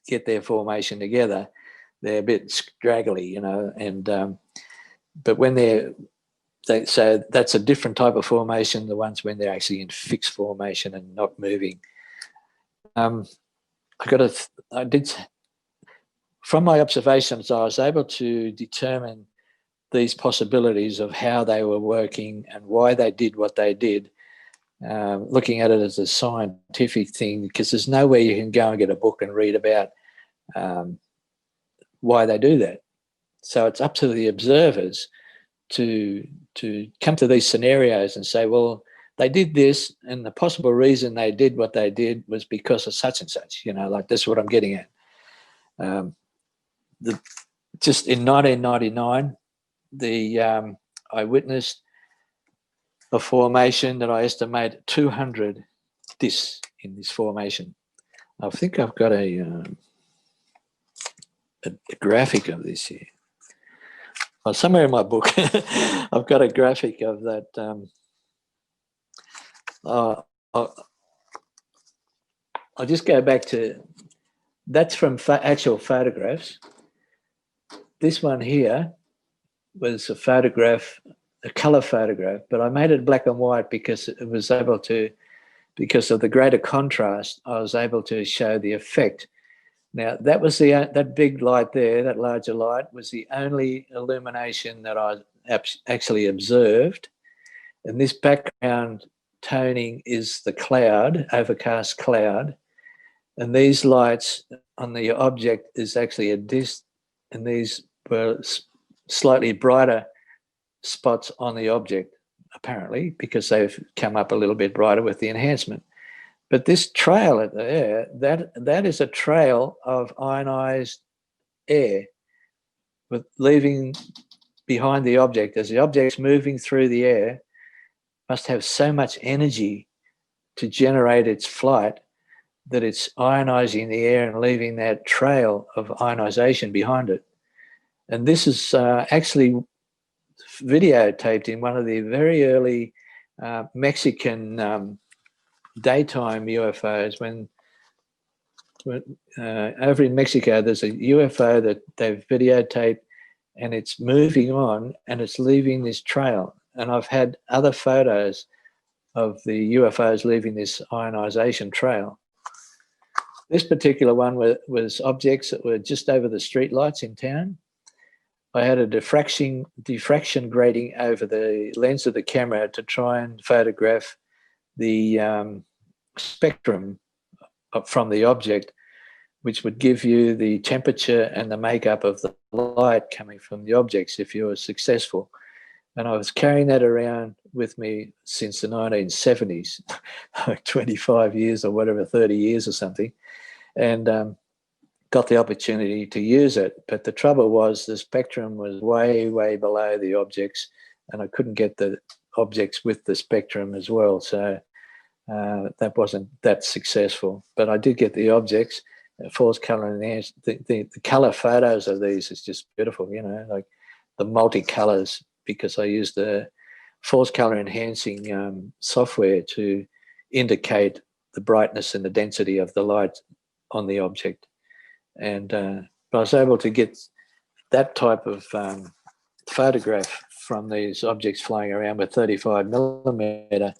get their formation together, they're a bit straggly, you know. And but when so that's a different type of formation, the ones when they're actually in fixed formation and not moving. from my observations, I was able to determine these possibilities of how they were working and why they did what they did, looking at it as a scientific thing, because there's nowhere you can go and get a book and read about why they do that. So it's up to the observers to come to these scenarios and say, well, they did this, and the possible reason they did what they did was because of such and such, like that's what I'm getting at. Just in 1999, I witnessed a formation that I estimate 200 discs in this formation. I think I've got a graphic of this here. Well, somewhere in my book, I've got a graphic of that. I'll just go back to, that's from actual photographs. This one here was a photograph, a colour photograph, but I made it black and white because it was able to, because of the greater contrast, I was able to show the effect. Now, that was that big light there, that larger light, was the only illumination that I actually observed. And this background toning is the cloud, overcast cloud. And these lights on the object is actually a disc, and these were slightly brighter spots on the object, apparently, because they've come up a little bit brighter with the enhancement. But this trail at the air, that is a trail of ionized air with leaving behind the object. As the object's moving through the air, must have so much energy to generate its flight that it's ionizing the air and leaving that trail of ionization behind it. And this is actually videotaped in one of the very early Mexican daytime UFOs, when over in Mexico there's a UFO that they've videotaped, and it's moving on and it's leaving this trail. And I've had other photos of the UFOs leaving this ionization trail. This particular one was objects that were just over the street lights in town. I had a diffraction grating over the lens of the camera to try and photograph the spectrum from the object, which would give you the temperature and the makeup of the light coming from the objects if you were successful. And I was carrying that around with me since the 1970s, like 25 years or whatever, 30 years or something, and got the opportunity to use it. But the trouble was the spectrum was way, way below the objects, and I couldn't get the objects with the spectrum as well. So that wasn't that successful. But I did get the objects, false color enhanced. The color photos of these is just beautiful, like the multicolors, because I used the false color enhancing software to indicate the brightness and the density of the light on the object. And but I was able to get that type of photograph from these objects flying around with 35 millimeter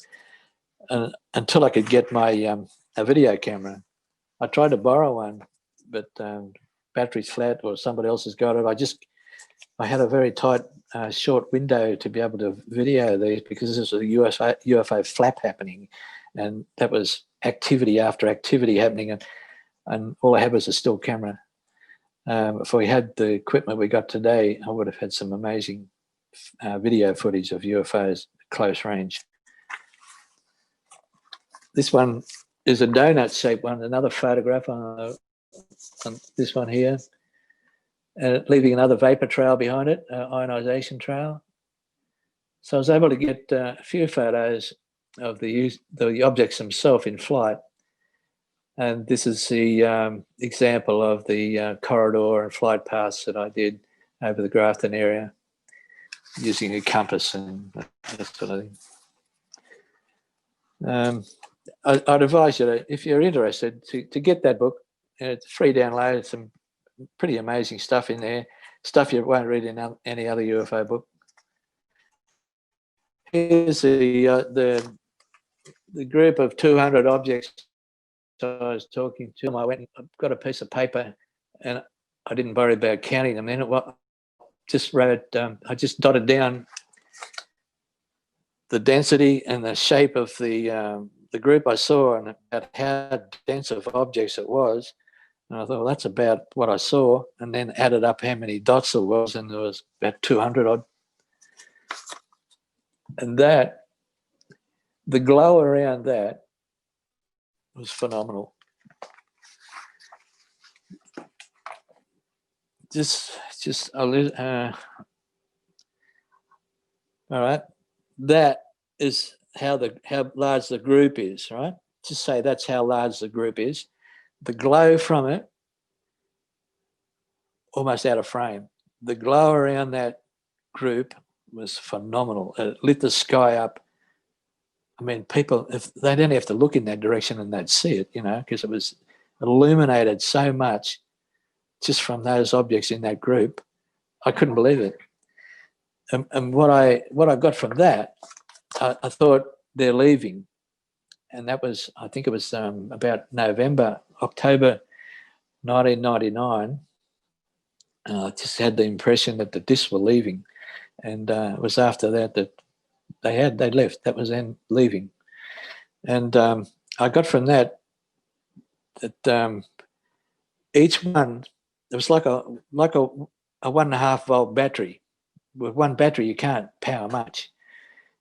until I could get my a video camera. I tried to borrow one, but battery's flat or somebody else has got it. I had a very tight short window to be able to video these, because this was a UFO flap happening, and that was activity after activity happening, and all I had was a still camera. If we had the equipment we got today, I would have had some amazing video footage of UFOs close range. This one is a donut-shaped one, another photograph on this one here, leaving another vapor trail behind it, ionization trail. So I was able to get a few photos of the objects themselves in flight. And this is the example of the corridor and flight paths that I did over the Grafton area using a compass and that sort of thing. I'd advise you, if you're interested, to get that book. It's free download. Some pretty amazing stuff in there, stuff you won't read in any other UFO book. Here's the group of 200 objects I was talking to. I went and got a piece of paper, and I didn't worry about counting them. Then just wrote, I just dotted down the density and the shape of the group I saw and about how dense of objects it was. And I thought, well, that's about what I saw, and then added up how many dots there was, and there was about 200 odd. And that, the glow around that was phenomenal. All right. That is how large the group is, right? Just say that's how large the group is. The glow from it, almost out of frame. The glow around that group was phenomenal. It lit the sky up. I mean, people, if they didn't have to look in that direction and they'd see it, because it was illuminated so much just from those objects in that group. I couldn't believe it. And what I got from that, I thought they're leaving. And that was, I think it was about October 1999. I just had the impression that the discs were leaving. And it was after that they left. That was them leaving. And I got from that each one, it was like a 1.5 volt battery. With one battery, you can't power much.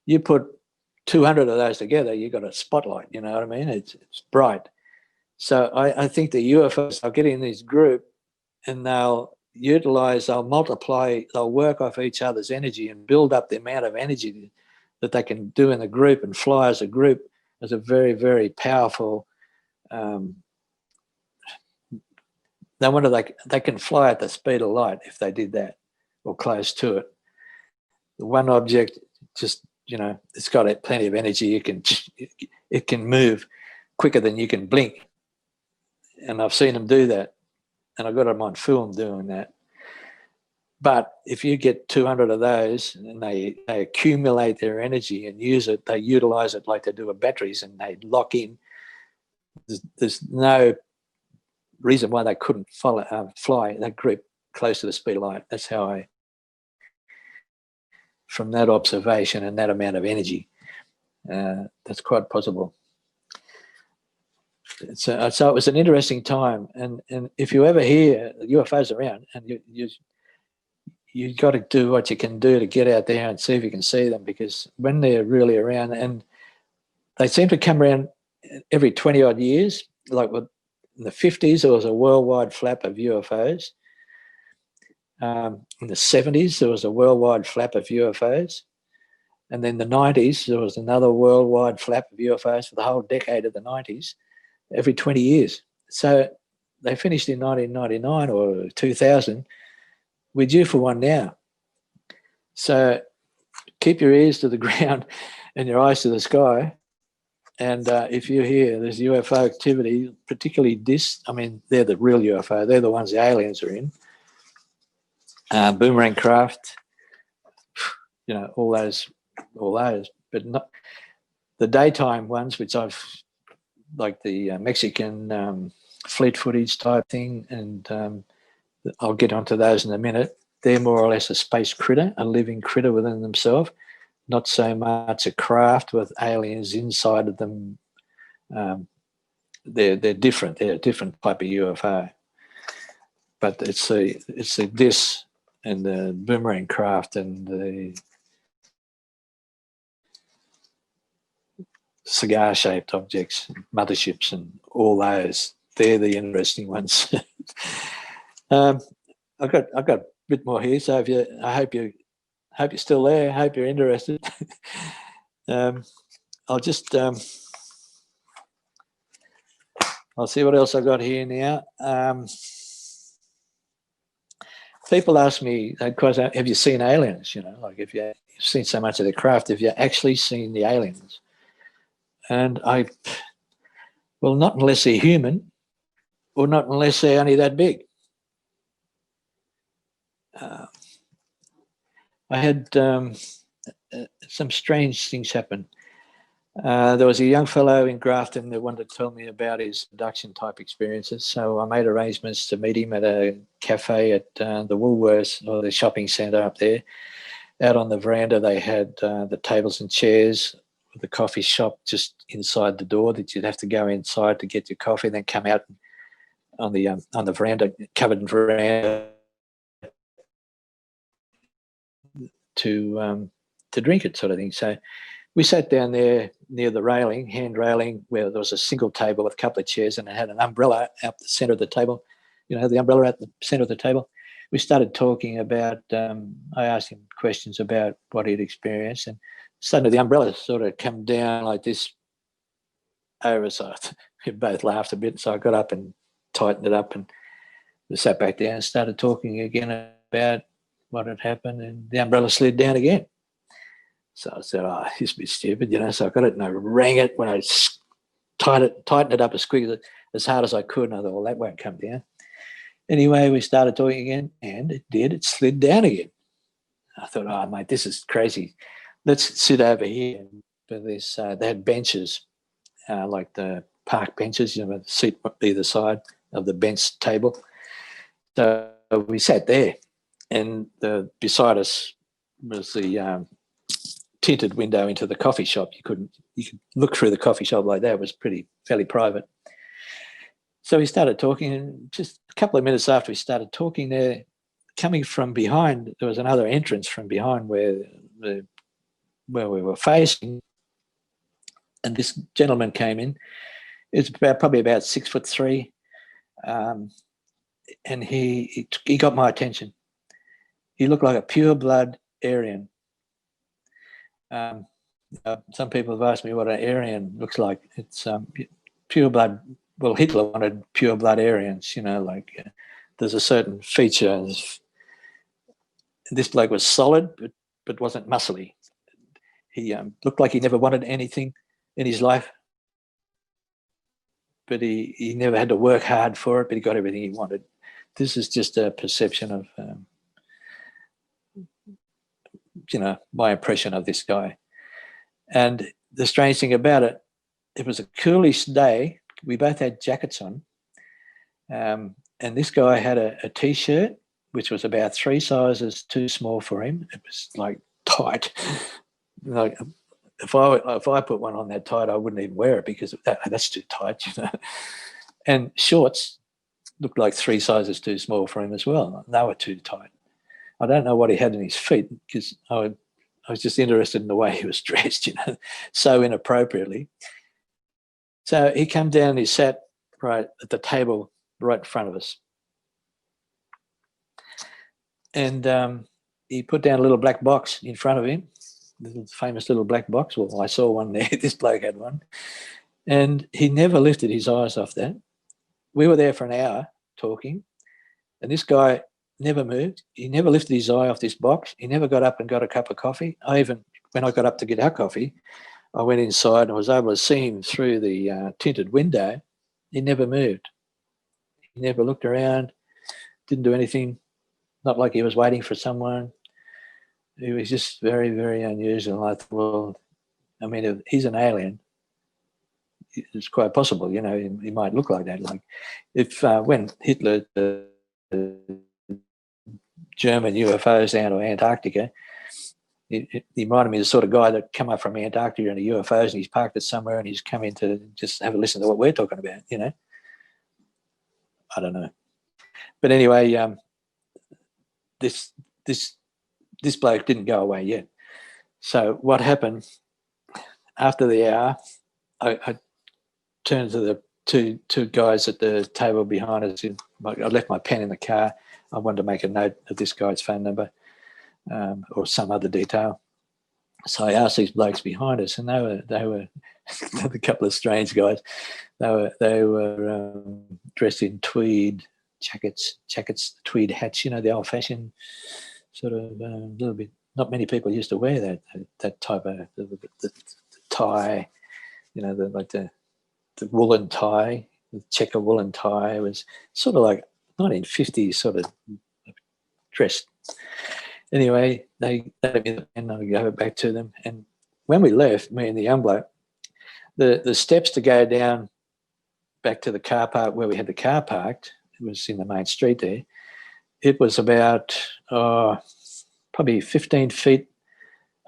You put 200 of those together, you got a spotlight, you know what I mean? It's bright. So I think the UFOs will get in this group and they'll multiply, they'll work off each other's energy and build up the amount of energy that they can do in the group and fly as a group as a very, very powerful. No wonder they can fly at the speed of light if they did that or close to it. The one object just, it's got plenty of energy. It can move quicker than you can blink. And I've seen them do that. And I got them on film doing that. But if you get 200 of those and they accumulate their energy and use it, they utilize it like they do with batteries and they lock in, there's no reason why they couldn't fly that group close to the speed of light. That's how from that observation and that amount of energy, that's quite possible. So it was an interesting time. And if you ever hear UFOs around and you got to do what you can do to get out there and see if you can see them, because when they're really around, and they seem to come around every 20 odd years, like in the 50s, there was a worldwide flap of UFOs. In the 70s, there was a worldwide flap of UFOs. And then the 90s, there was another worldwide flap of UFOs for the whole decade of the 90s, every 20 years. So they finished in 1999 or 2000. We're due for one now. So keep your ears to the ground and your eyes to the sky. And if you hear there's UFO activity, particularly they're the real UFO. They're the ones the aliens are in. Boomerang craft, all those, but not the daytime ones, which I've like the Mexican fleet footage type thing, and I'll get onto those in a minute. They're more or less a space critter, a living critter within themselves, not so much a craft with aliens inside of them. They're different. They're a different type of UFO. But it's the disc and the boomerang craft and the cigar-shaped objects, motherships, and all those. They're the interesting ones. I've got a bit more here, so I hope you're still there. I hope you're interested. I'll just I'll see what else I got here now. People ask me, of course, have you seen aliens? Like if you've seen so much of the craft, have you actually seen the aliens? And well, not unless they're human, or not unless they're only that big. I had some strange things happen. There was a young fellow in Grafton that wanted to tell me about his abduction type experiences. So I made arrangements to meet him at a cafe at the Woolworths, or the shopping centre up there. Out on the veranda, they had the tables and chairs, the coffee shop just inside the door that you'd have to go inside to get your coffee, then come out on the veranda, covered veranda, to drink it, sort of thing. So we sat down there near the railing, hand railing, where there was a single table with a couple of chairs, and it had an umbrella out the centre of the table. You know, the umbrella at the centre of the table. We started talking about, I asked him questions about what he'd experienced, and suddenly the umbrella sort of come down like this over us. We both laughed a bit, so I got up and tightened it up, and we sat back down and started talking again about what had happened, and the umbrella slid down again. So I said, oh, this is a bit stupid, you know, so I got it and I rang it. When I tightened it up as hard as I could, and I thought, well, that won't come down. Anyway, we started talking again, and it did. It slid down again. I thought, oh, mate, this is crazy. Let's sit over here. But they had benches, like the park benches, you know, a seat on either side of the bench table. So we sat there, and beside us was the tinted window into the coffee shop. You could look through the coffee shop like that. It was fairly private. So we started talking, and just a couple of minutes after we started talking there, coming from behind, there was another entrance from behind where we were facing, and this gentleman came in. He was probably about 6'3", and he got my attention. He looked like a pure blood Aryan. Some people have asked me what an Aryan looks like. It's pure blood. Well, Hitler wanted pure blood Aryans, you know, like there's a certain feature. This bloke was solid, but wasn't muscly. He looked like he never wanted anything in his life, but he never had to work hard for it, but he got everything he wanted. This is just a perception of, you know, my impression of this guy. And the strange thing about it, it was a coolish day. We both had jackets on, and this guy had a T-shirt which was about 3 sizes too small for him. It was like tight. Like if I put one on that tight, I wouldn't even wear it because that's too tight, you know. And shorts looked like 3 sizes too small for him as well. They were too tight. I don't know what he had in his feet because I was just interested in the way he was dressed, you know, so inappropriately. So he came down and he sat right at the table right in front of us. And he put down a little black box in front of him, the famous little black box. Well, I saw one there. This bloke had one. And he never lifted his eyes off that. We were there for an hour talking, and this guy never moved. He never lifted his eye off this box. He never got up and got a cup of coffee. When I got up to get our coffee, I went inside and was able to see him through the tinted window. He never moved. He never looked around, didn't do anything, not like he was waiting for someone. He was just very, very unusual. I thought, well, I mean, if he's an alien, it's quite possible, you know, he might look like that. Like if when Hitler, German UFOs down to Antarctica, he reminded me of the sort of guy that come up from Antarctica in the UFOs, and he's parked it somewhere and he's come in to just have a listen to what we're talking about, you know. I don't know. But anyway, this bloke didn't go away yet. So what happened after the hour, I turned to the two guys at the table behind us. I left my pen in the car. I wanted to make a note of this guy's phone number or some other detail. So I asked these blokes behind us, and they were a couple of strange guys. They were dressed in tweed jackets, tweed hats. You know, the old-fashioned sort of little bit. Not many people used to wear that type of the tie. You know, the woolen tie, the checker woolen tie. It was sort of like 1950s sort of dress. Anyway, they gave me the pen and I gave it back to them. And when we left, me and the young bloke, The steps to go down back to the car park where we had the car parked, it was in the main street there, it was about probably 15 feet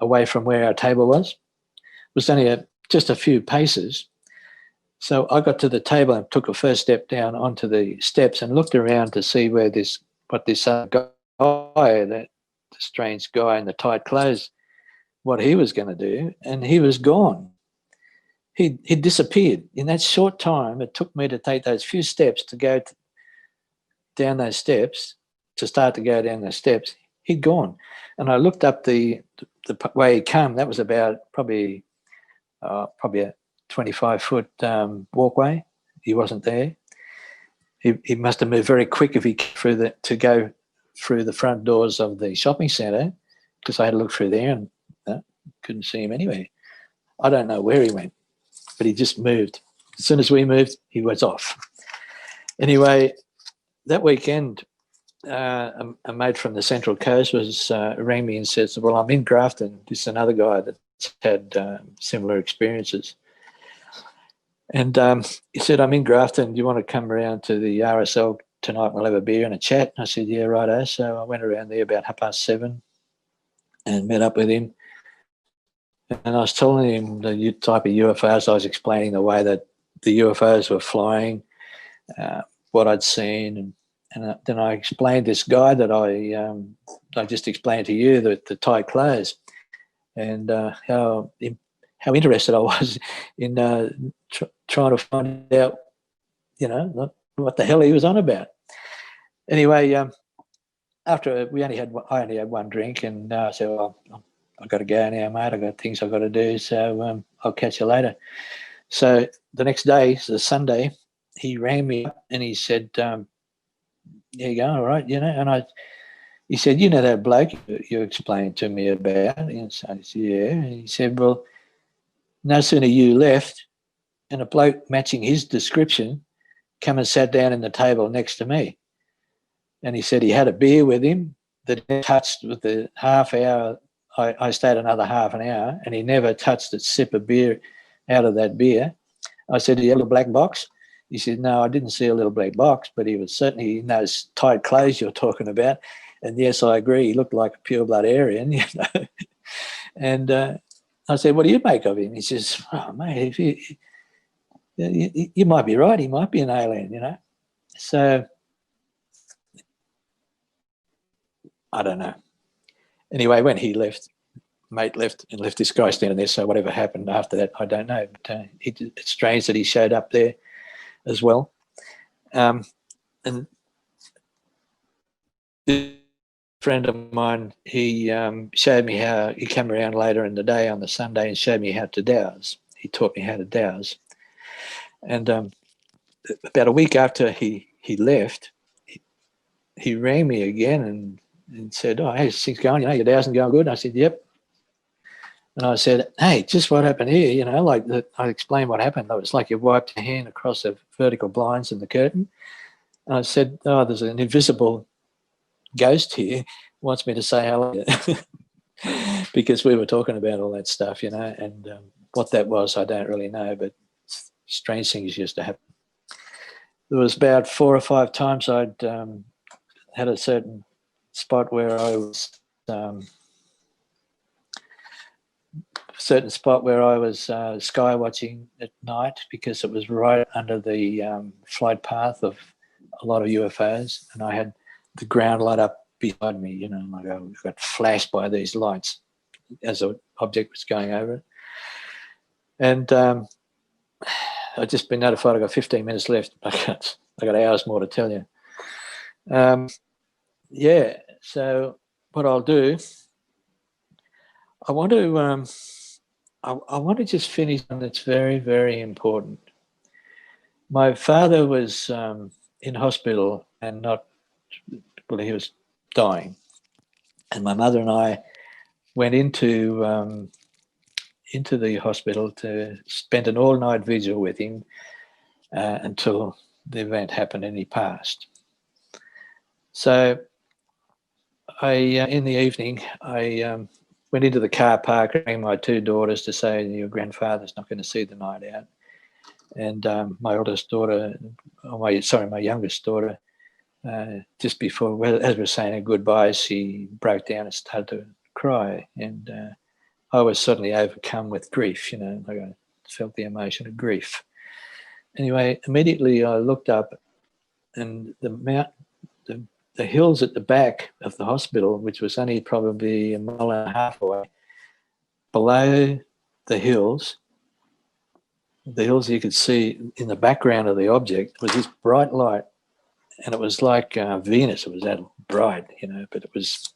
away from where our table was. It was only just a few paces. So I got to the table and took a first step down onto the steps and looked around to see what this guy, that strange guy in the tight clothes, what he was going to do, and he was gone. He disappeared. In that short time, it took me to take those few steps to go down those steps, to start to go down those steps. He'd gone. And I looked up the way he came. That was about probably a 25-foot walkway. He wasn't there. He must have moved very quick if he to go through the front doors of the shopping centre, because I had to look through there and couldn't see him anywhere. I don't know where he went, but he just moved. As soon as we moved, he was off. Anyway, that weekend, a mate from the Central Coast rang me and said, well, I'm in Grafton. This is another guy that's had similar experiences. And he said, I'm in Grafton. Do you want to come around to the RSL tonight? We'll have a beer and a chat. And I said, yeah, righto. So I went around there about 7:30 and met up with him. And I was telling him the type of UFOs. I was explaining the way that the UFOs were flying, what I'd seen. And then I explained this guy that I just explained to you, the tight clothes, and how interested I was in trying to find out, what the hell he was on about. Anyway, after I only had one drink, and I said, well, I've got to go now, mate. I've got things I've got to do, so I'll catch you later. So the next day, the Sunday, he rang me up and he said, yeah, you go, all right, and he said, that bloke you explained to me about? And so I said, yeah. And he said, well, no sooner you left and a bloke matching his description come and sat down in the table next to me. And he said he had a beer with him that he touched with the half hour. I stayed another half an hour and he never touched a sip of beer out of that beer. I said, do you have a black box? He said, no, I didn't see a little black box, but he was certainly in those tight clothes you're talking about. And yes, I agree, he looked like a pure blood Aryan, And I said, what do you make of him? He says, oh, mate, you might be right. He might be an alien, So I don't know. Anyway, when he left, mate left and left this guy standing there. So whatever happened after that, I don't know. But it's strange that he showed up there as well. And this friend of mine, he showed me how he came around later in the day on the Sunday and showed me how to dowse. He taught me how to dowse. And about a week after he left, he rang me again and said, oh, hey, things going, your dowsing going good? And I said, yep. And I said, hey, just what happened here, I explained what happened. It was like you wiped your hand across the vertical blinds in the curtain. And I said, oh, there's an invisible ghost here, wants me to say hello. Because we were talking about all that stuff, and what that was, I don't really know, but strange things used to happen. There was about 4 or 5 times I'd had a certain spot where I was sky watching at night, because it was right under the flight path of a lot of UFOs, and I had the ground light up beside me, like I got flashed by these lights as an object was going over it. And I've just been notified I've got 15 minutes left. I got hours more to tell you. Yeah, so what I'll do, I want to just finish on that's very, very important. My father was in hospital and he was dying. And my mother and I went into the hospital to spend an all-night vigil with him until the event happened and he passed. So in the evening, I went into the car park, rang my 2 daughters to say your grandfather's not going to see the night out. And my oldest daughter, my youngest daughter, just before, as we were saying goodbye, she broke down and started to cry. And I was suddenly overcome with grief, like I felt the emotion of grief. Anyway, immediately I looked up, and the hills at the back of the hospital, which was only probably 1.5 miles away, below the hills you could see in the background of the object was this bright light, and it was like Venus. It was that bright, but it was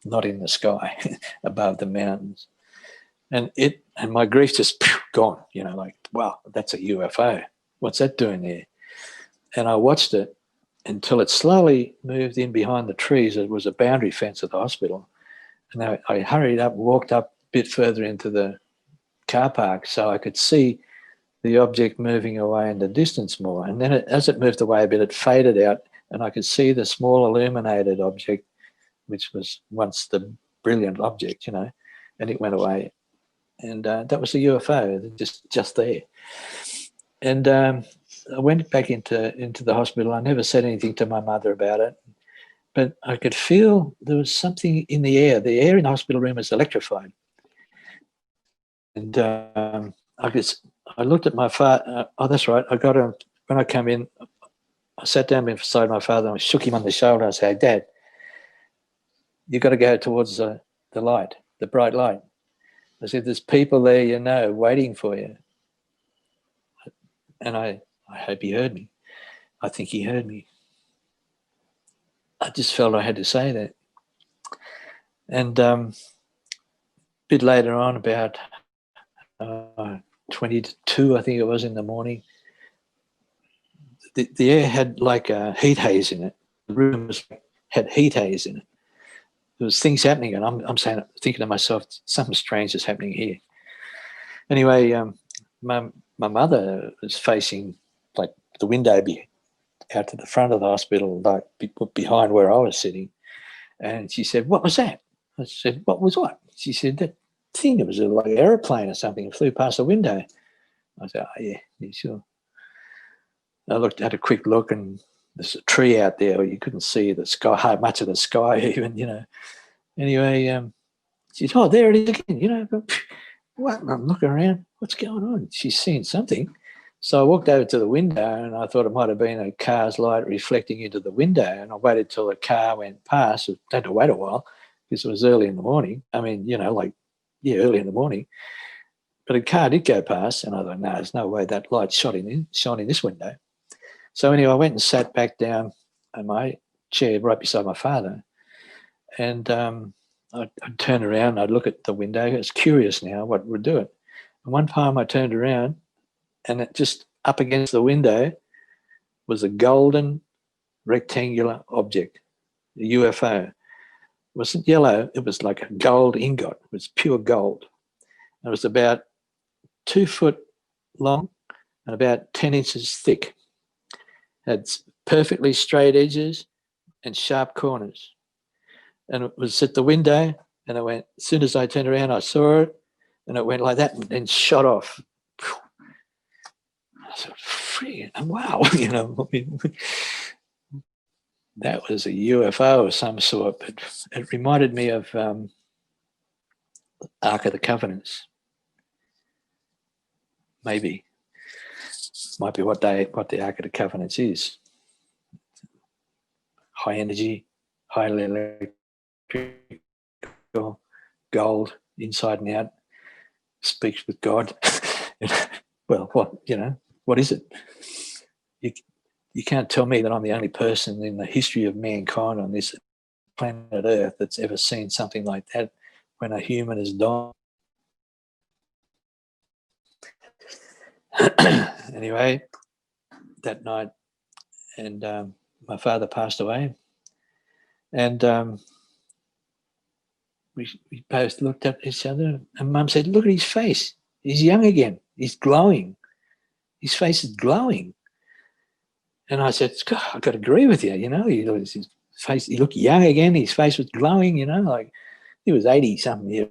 not in the sky above the mountains. And my grief just gone, like, wow, that's a UFO. What's that doing there? And I watched it until it slowly moved in behind the trees. It was a boundary fence of the hospital. And I hurried up, walked up a bit further into the car park so I could see the object moving away in the distance more. And then as it moved away a bit, it faded out, and I could see the small illuminated object, which was once the brilliant object, and it went away. And that was a UFO, just there. And I went back into the hospital. I never said anything to my mother about it, but I could feel there was something in the air. The air in the hospital room was electrified. And I looked at my father. Oh, that's right. When I came in, I sat down beside my father and I shook him on the shoulder. I said, Dad, you've got to go towards the light, the bright light. I said, there's people there, waiting for you. And I hope he heard me. I think he heard me. I just felt I had to say that. And a bit later on, about 20 to 2, I think it was, in the morning, the air had like a heat haze in it. The room had heat haze in it. There was things happening, and I'm thinking to myself, something strange is happening here. Anyway, my mother was facing like the window out to the front of the hospital, like behind where I was sitting, and she said, "What was that?" I said, "What was what?" She said, "That thing. It was like an aeroplane or something. It flew past the window." I said, "Oh yeah, sure." I had a quick look, and there's a tree out there where you couldn't see the sky, much of the sky even, Anyway, she said, "Oh, there it is again," What? And I'm looking around, what's going on? She's seeing something. So I walked over to the window, and I thought it might have been a car's light reflecting into the window, and I waited till the car went past. I had to wait a while because it was early in the morning. I mean, early in the morning. But a car did go past, and I thought, no, there's no way that light's shining this window. So anyway, I went and sat back down in my chair right beside my father, and I'd turn around, I'd look at the window. I was curious now what would do it. And one time I turned around, and it just up against the window was a golden rectangular object, a UFO. It wasn't yellow, it was like a gold ingot. It was pure gold. It was about 2 foot long and about 10 inches thick. Had perfectly straight edges and sharp corners. And it was at the window, and it went, as soon as I turned around, I saw it, and it went like that and then shot off. I said, freaking wow, that was a UFO of some sort, but it reminded me of Ark of the Covenants. Maybe. Might be what the Ark of the Covenants is. High energy, highly electrical, gold, inside and out, speaks with God. Well, what is it? You can't tell me that I'm the only person in the history of mankind on this planet Earth that's ever seen something like that when a human has died. Anyway, that night, and my father passed away, and we both looked at each other, and Mum said, "Look at his face. He's young again. He's glowing. His face is glowing." And I said, "God, I've got to agree with you. His face, he looked young again. His face was glowing. Like he was 80-something years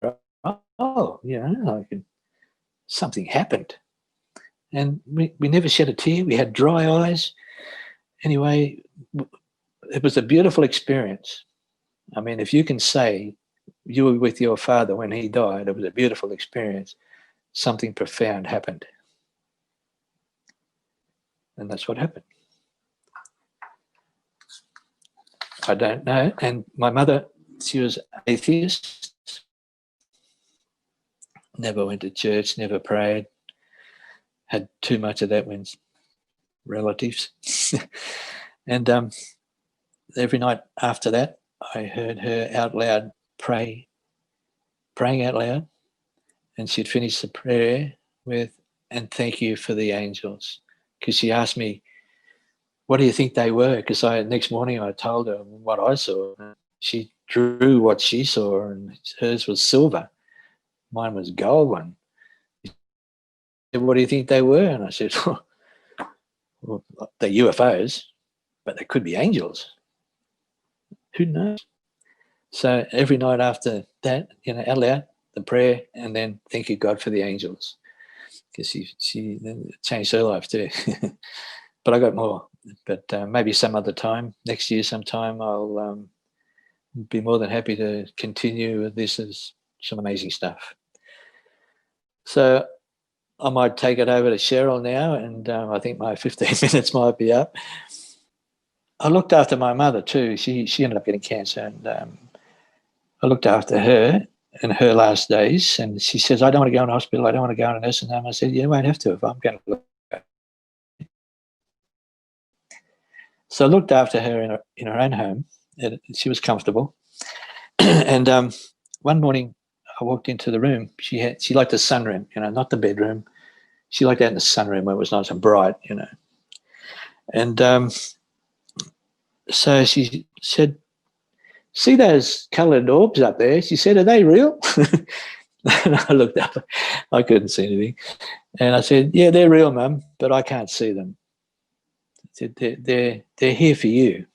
old. Oh, you know, something happened. And we never shed a tear. We had dry eyes. Anyway, it was a beautiful experience. I mean, if you can say you were with your father when he died, it was a beautiful experience. Something profound happened. And that's what happened. I don't know. And my mother, she was atheist, never went to church, never prayed, had too much of that when relatives. And every night after that, I heard her out loud praying out loud. And she'd finish the prayer with, and thank you for the angels. Because she asked me, what do you think they were? Because next morning I told her what I saw. She drew what she saw, and hers was silver. Mine was gold one. She said, what do you think they were? And I said, well, they're UFOs, but they could be angels. Who knows? So every night after that, you know, out loud, the prayer, and then thank you, God, for the angels. Because she changed her life too. But I got more. But maybe some other time, next year sometime, I'll be more than happy to continue with this. As some amazing stuff. So I might take it over to Sheryl now, and I think my 15 minutes might be up. I looked after my mother too. She ended up getting cancer, and I looked after her in her last days, and she says, I don't want to go in hospital, I don't want to go in a nursing home. I said, you won't have to if I'm going to look. So I looked after her in her own home, and she was comfortable. And one morning I walked into the room. She liked the sunroom, you know, not the bedroom. She liked that in the sunroom where it was nice and bright, you know. And so she said, see those coloured orbs up there? She said, are they real? And I looked up. I couldn't see anything. And I said, yeah, they're real, Mum, but I can't see them. I said, they're here for you.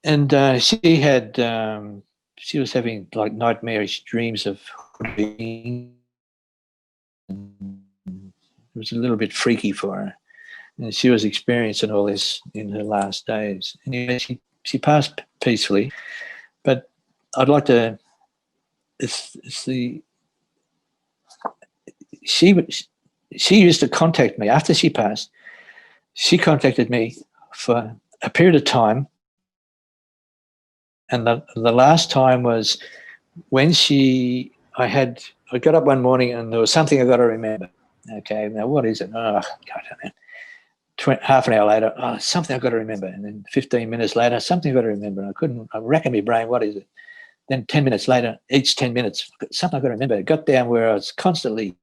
And she was having like nightmarish dreams of being. It was a little bit freaky for her. And she was experiencing all this in her last days. Anyway, she passed peacefully. But I'd like to, she used to contact me after she passed. She contacted me for a period of time. And the last time was when I got up one morning and there was something I got to remember. Okay, now what is it? Oh, I don't know. Half an hour later, something I've got to remember. And then 15 minutes later, something I've got to remember. I racked my brain, what is it? Then 10 minutes later, each 10 minutes, something I've got to remember. It got down where I was constantly,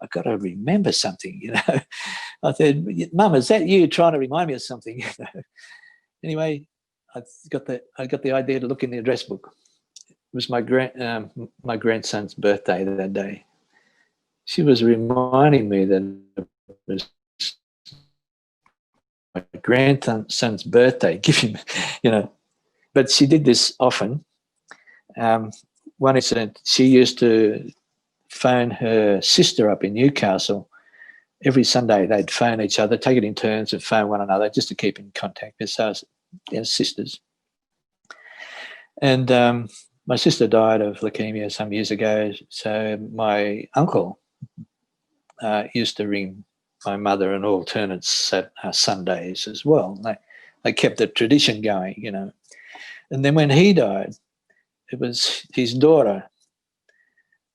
I've got to remember something, you know. I said, Mum, is that you trying to remind me of something? You know? Anyway, I got the idea to look in the address book. It was my grandson's birthday that day. She was reminding me that it was my grandson's birthday. Give him, you know. But she did this often. One incident, she used to phone her sister up in Newcastle. Every Sunday they'd phone each other, take it in turns and phone one another just to keep in contact. So, sisters. And my sister died of leukemia some years ago, so my uncle used to ring my mother on alternate Sundays as well. They kept the tradition going, you know. And then when he died, it was his daughter,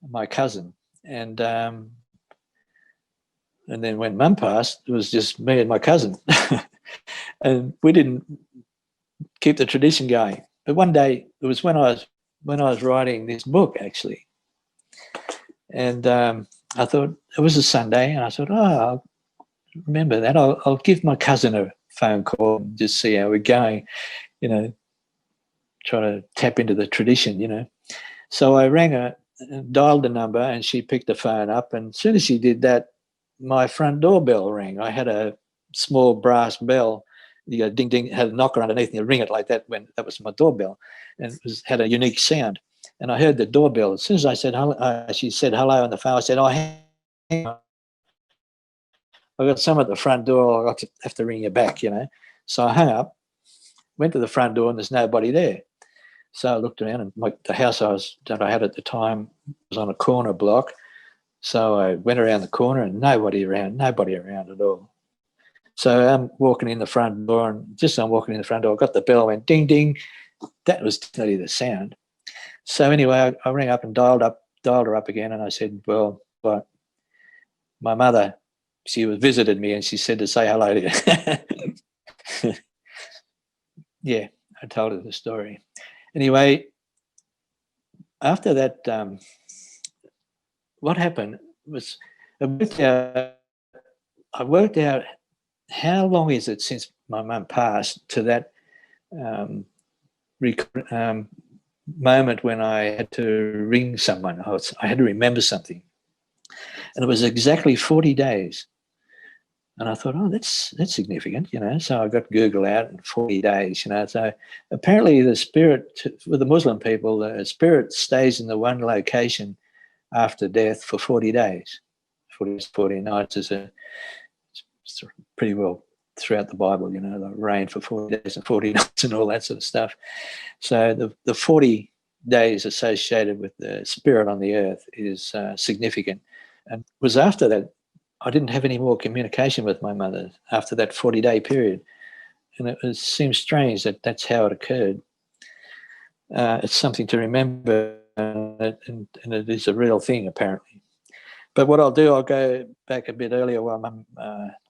my cousin, and then when Mum passed, it was just me and my cousin, and we didn't keep the tradition going. But one day, it was when I was writing this book actually, and I thought it was a Sunday, and I thought, I'll remember that. I'll give my cousin a phone call and just see how we're going, you know, try to tap into the tradition, you know. So I rang her, dialed the number, and she picked the phone up. And as soon as she did that, my front door bell rang. I had a small brass bell You go ding, ding, had a knocker underneath and you ring it like that when that was my doorbell. And it had a unique sound. And I heard the doorbell. As soon as I said hello, she said hello on the phone. I said, oh, hang on. I've got some at the front door. I'll have to ring you back, you know. So I hung up, went to the front door, and there's nobody there. So I looked around, and the house that I had at the time was on a corner block. So I went around the corner, and nobody around at all. So I'm walking in the front door, and just as I'm walking in the front door, I got the bell, went ding, ding. That was definitely the sound. So anyway, I rang up and dialed her up again, and I said, well, but my mother, she visited me, and she said to say hello to you. Yeah, I told her the story. Anyway, after that, what happened was I worked out how long is it since my mum passed to that moment when I had to ring someone. I had to remember something. And it was exactly 40 days. And I thought, oh, that's significant, you know. So I got Google out in 40 days, you know. So apparently the spirit, with the Muslim people, the spirit stays in the one location after death for 40 days. 40 nights is it's pretty well throughout the Bible, you know, the rain for 40 days and 40 nights and all that sort of stuff. So the 40 days associated with the spirit on the earth is significant. And it was after that, I didn't have any more communication with my mother after that 40-day period. And it seems strange that that's how it occurred. It's something to remember, and it is a real thing, apparently. But what I'll do, I'll go back a bit earlier while Mum,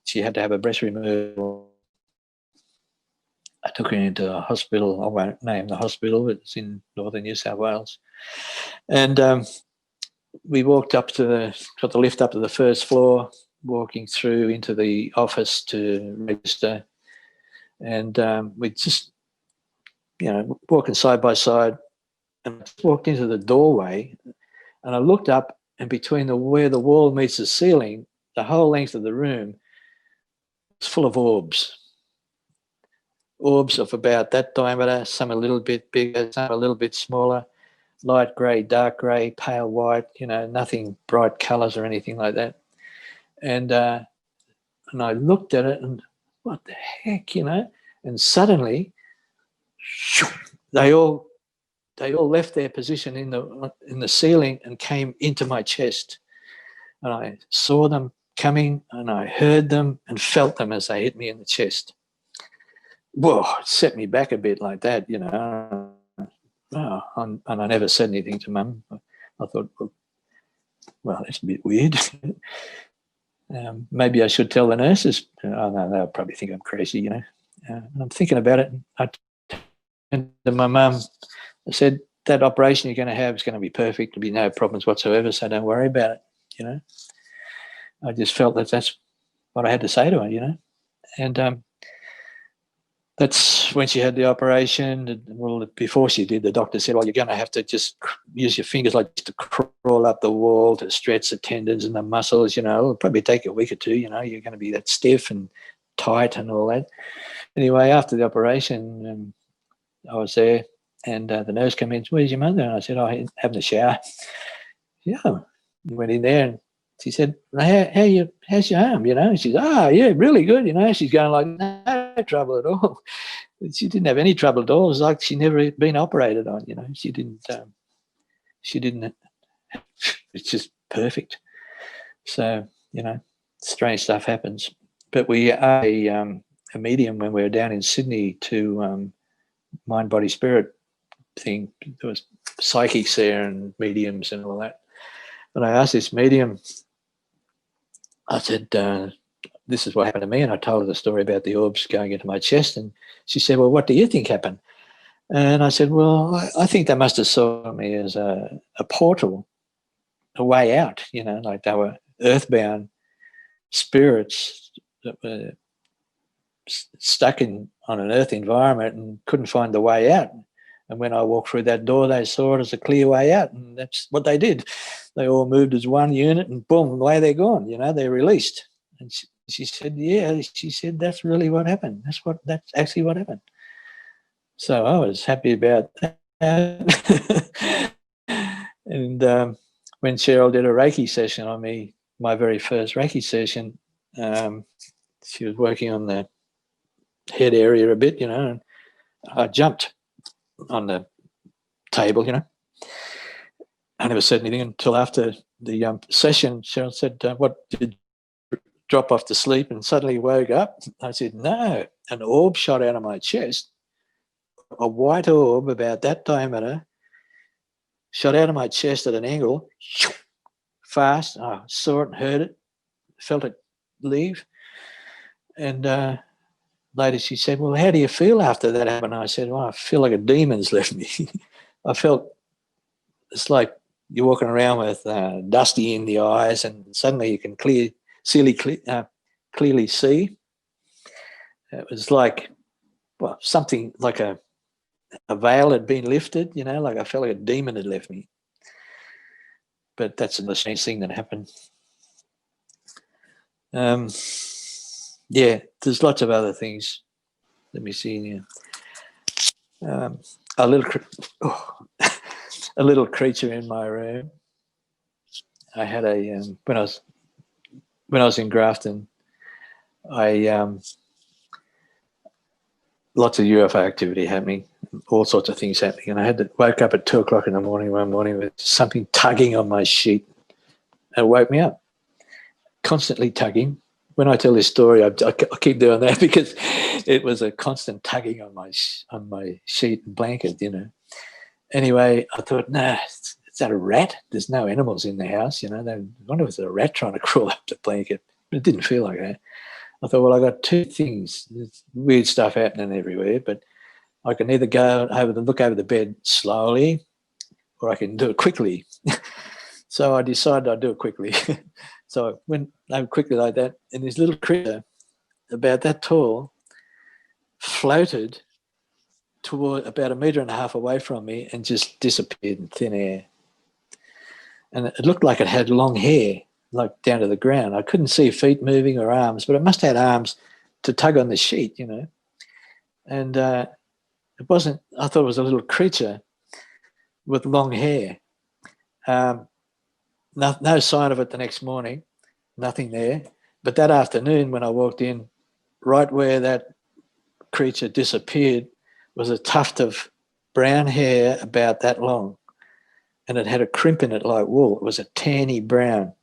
she had to have a breast removal. I took her into a hospital. I won't name the hospital. It's in northern New South Wales. And we walked got the lift up to the first floor, walking through into the office to register. And we just, you know, walking side by side, and I walked into the doorway, and I looked up, and between where the wall meets the ceiling, the whole length of the room was full of orbs. Orbs of about that diameter, some a little bit bigger, some a little bit smaller, light grey, dark grey, pale white, you know, nothing bright colours or anything like that. And I looked at it, and what the heck, you know? And suddenly, they all left their position in the ceiling and came into my chest. And I saw them coming, and I heard them and felt them as they hit me in the chest. Whoa, it set me back a bit like that, you know. Oh, and I never said anything to Mum. I thought, well, that's a bit weird. Maybe I should tell the nurses. Oh, no, they'll probably think I'm crazy, you know. And I'm thinking about it. I turned to my mum. I said, that operation you're going to have is going to be perfect. There'll be no problems whatsoever, so don't worry about it, you know. I just felt that that's what I had to say to her, you know. And that's when she had the operation. Well, before she did, the doctor said, well, you're going to have to just use your fingers like to crawl up the wall to stretch the tendons and the muscles, you know. It'll probably take a week or two, you know. You're going to be that stiff and tight and all that. Anyway, after the operation, I was there, and the nurse came in, where's your mother? And I said, oh, I'm having a shower. Yeah. We went in there, and she said, how's your arm, you know? And she said, oh, yeah, really good, you know. She's going like, no trouble at all. She didn't have any trouble at all. It was like she'd never been operated on, you know. She didn't, it's just perfect. So, you know, strange stuff happens. But we are a medium when we were down in Sydney to mind, body, spirit thing. There was psychics there and mediums and all that. And I asked this medium, I said, this is what happened to me. And I told her the story about the orbs going into my chest. And she said, well, what do you think happened? And I said, well, I think they must have saw me as a portal, a way out, you know, like they were earthbound spirits that were stuck on an earth environment and couldn't find the way out. And when I walked through that door, they saw it as a clear way out, and that's what they did. They all moved as one unit, and boom, away they're gone. You know, they're released. And She said, yeah. She said, that's really what happened. That's actually what happened. So I was happy about that. And when Sheryl did a Reiki session on me, my very first Reiki session, she was working on the head area a bit, and I jumped on the table, I never said anything until after the session. Sheryl said, what did you drop off to sleep and suddenly woke up? I said, no, an orb shot out of my chest, a white orb about that diameter, shot out of my chest at an angle, fast. I saw it and heard it, felt it leave. And later she said, well, how do you feel after that happened? I said, well, I feel like a demon's left me. I felt it's like you're walking around with dusty in the eyes and suddenly you can clearly see. It was like, well, something like a veil had been lifted, like I felt like a demon had left me. But that's the strange thing that happened. Yeah, there's lots of other things. Let me see here. A little creature in my room. I had a when I was in Grafton, lots of UFO activity happening, all sorts of things happening, and I woke up at 2 o'clock in the morning one morning with something tugging on my sheet. It woke me up, constantly tugging. When I tell this story, I keep doing that because it was a constant tugging on my sheet and blanket, Anyway, I thought, nah, is that a rat? There's no animals in the house, I wonder if it's a rat trying to crawl up the blanket. But it didn't feel like that. I thought, well, I got two things. There's weird stuff happening everywhere, but I can either go look over the bed slowly, or I can do it quickly. So I decided I'd do it quickly. So I went over quickly like that, and this little creature, about that tall, floated toward about 1.5 meters away from me and just disappeared in thin air. And it looked like it had long hair, like down to the ground. I couldn't see feet moving or arms, but it must have had arms to tug on the sheet, And it wasn't, I thought it was a little creature with long hair. No sign of it the next morning, nothing there. But that afternoon when I walked in, right where that creature disappeared was a tuft of brown hair about that long, and it had a crimp in it like wool. It was a tanny brown,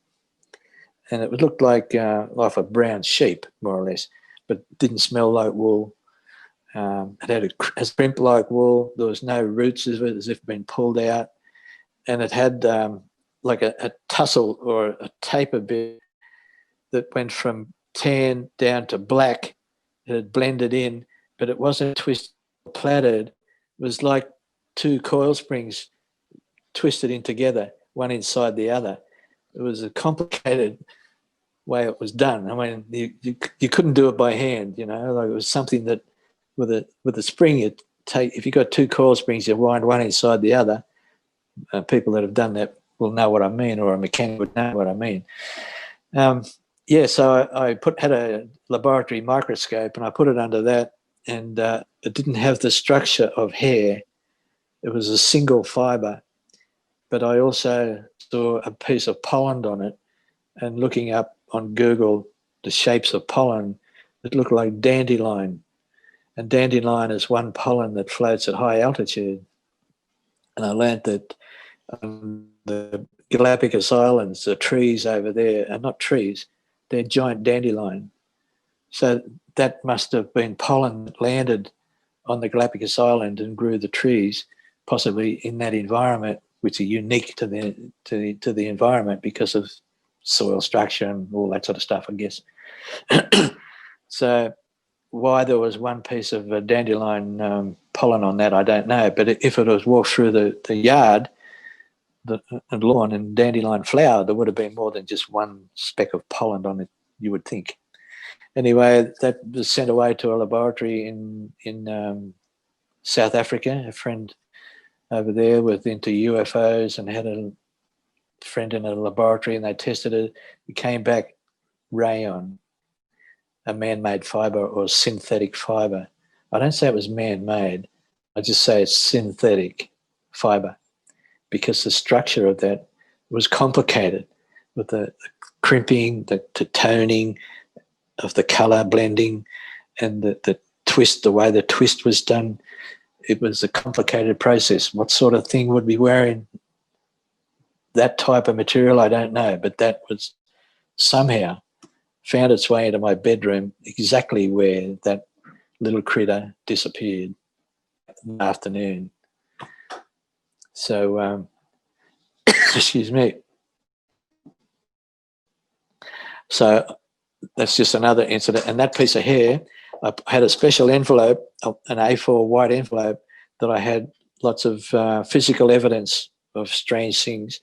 and it looked like a brown sheep, more or less, but didn't smell like wool. It had a crimp like wool. There was no roots as if it had been pulled out, and it had like a tussle or a taper bit that went from tan down to black. It had blended in, but it wasn't twisted or plaited. It was like two coil springs twisted in together, one inside the other. It was a complicated way it was done. I mean, you couldn't do it by hand, like it was something that with a spring, if you got two coil springs, you wind one inside the other. People that have done that will know what I mean, or a mechanic would know what I mean. So I had a laboratory microscope and I put it under that, and it didn't have the structure of hair. It was a single fiber, but I also saw a piece of pollen on it, and looking up on Google the shapes of pollen, it looked like dandelion, and dandelion is one pollen that floats at high altitude. And I learned that the Galapagos Islands, the trees over there are not trees, they're giant dandelion. So that must have been pollen that landed on the Galapagos Island and grew the trees, possibly in that environment, which are unique to the environment because of soil structure and all that sort of stuff, I guess. So why there was one piece of dandelion pollen on that, I don't know. But if it was walked through the yard, the lawn and dandelion flower, there would have been more than just one speck of pollen on it, you would think. Anyway, that was sent away to a laboratory in South Africa. A friend over there was into UFOs and had a friend in a laboratory, and they tested it. It came back rayon. a man-made fibre or synthetic fibre. I don't say it was man-made. I just say it's synthetic fibre because the structure of that was complicated with the crimping, the toning of the colour blending and the twist, the way the twist was done. It was a complicated process. What sort of thing would be wearing that type of material? I don't know, but that was somehow found its way into my bedroom exactly where that little critter disappeared in the afternoon. So, excuse me. So that's just another incident. And that piece of hair, I had a special envelope, an A4 white envelope, that I had lots of physical evidence of strange things.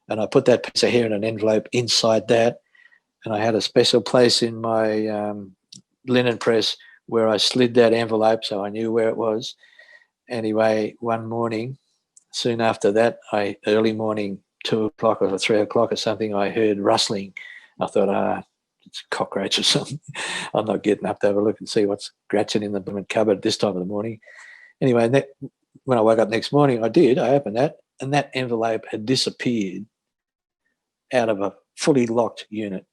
And I put that piece of hair in an envelope inside that. And I had a special place in my linen press where I slid that envelope so I knew where it was. Anyway, one morning, soon after that, early morning, 2 o'clock or 3 o'clock or something, I heard rustling. I thought, it's a cockroach or something. I'm not getting up to have a look and see what's scratching in the blooming cupboard this time of the morning. Anyway, when I woke up next morning, I opened that, and that envelope had disappeared out of a fully locked unit.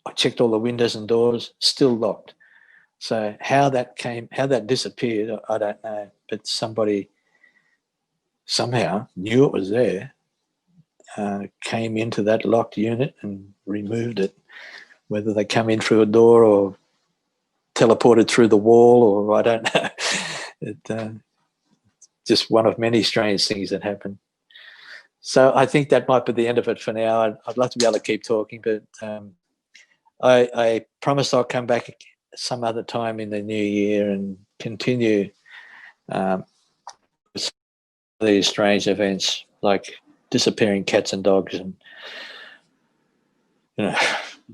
I checked all the windows and doors, still locked. So how that disappeared, I don't know. But somebody somehow knew it was there, came into that locked unit and removed it. Whether they come in through a door or teleported through the wall, or I don't know. It just one of many strange things that happened. So I think that might be the end of it for now. I'd love to be able to keep talking, but I promise I'll come back some other time in the new year and continue these strange events like disappearing cats and dogs, and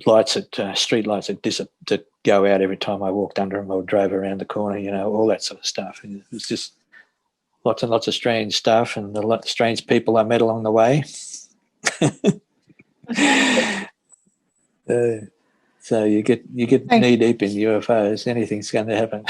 lights at street lights that go out every time I walked under them or drove around the corner. All that sort of stuff. And it was just lots and lots of strange stuff, and a lot of strange people I met along the way. So you get knee deep in UFOs, anything's going to happen.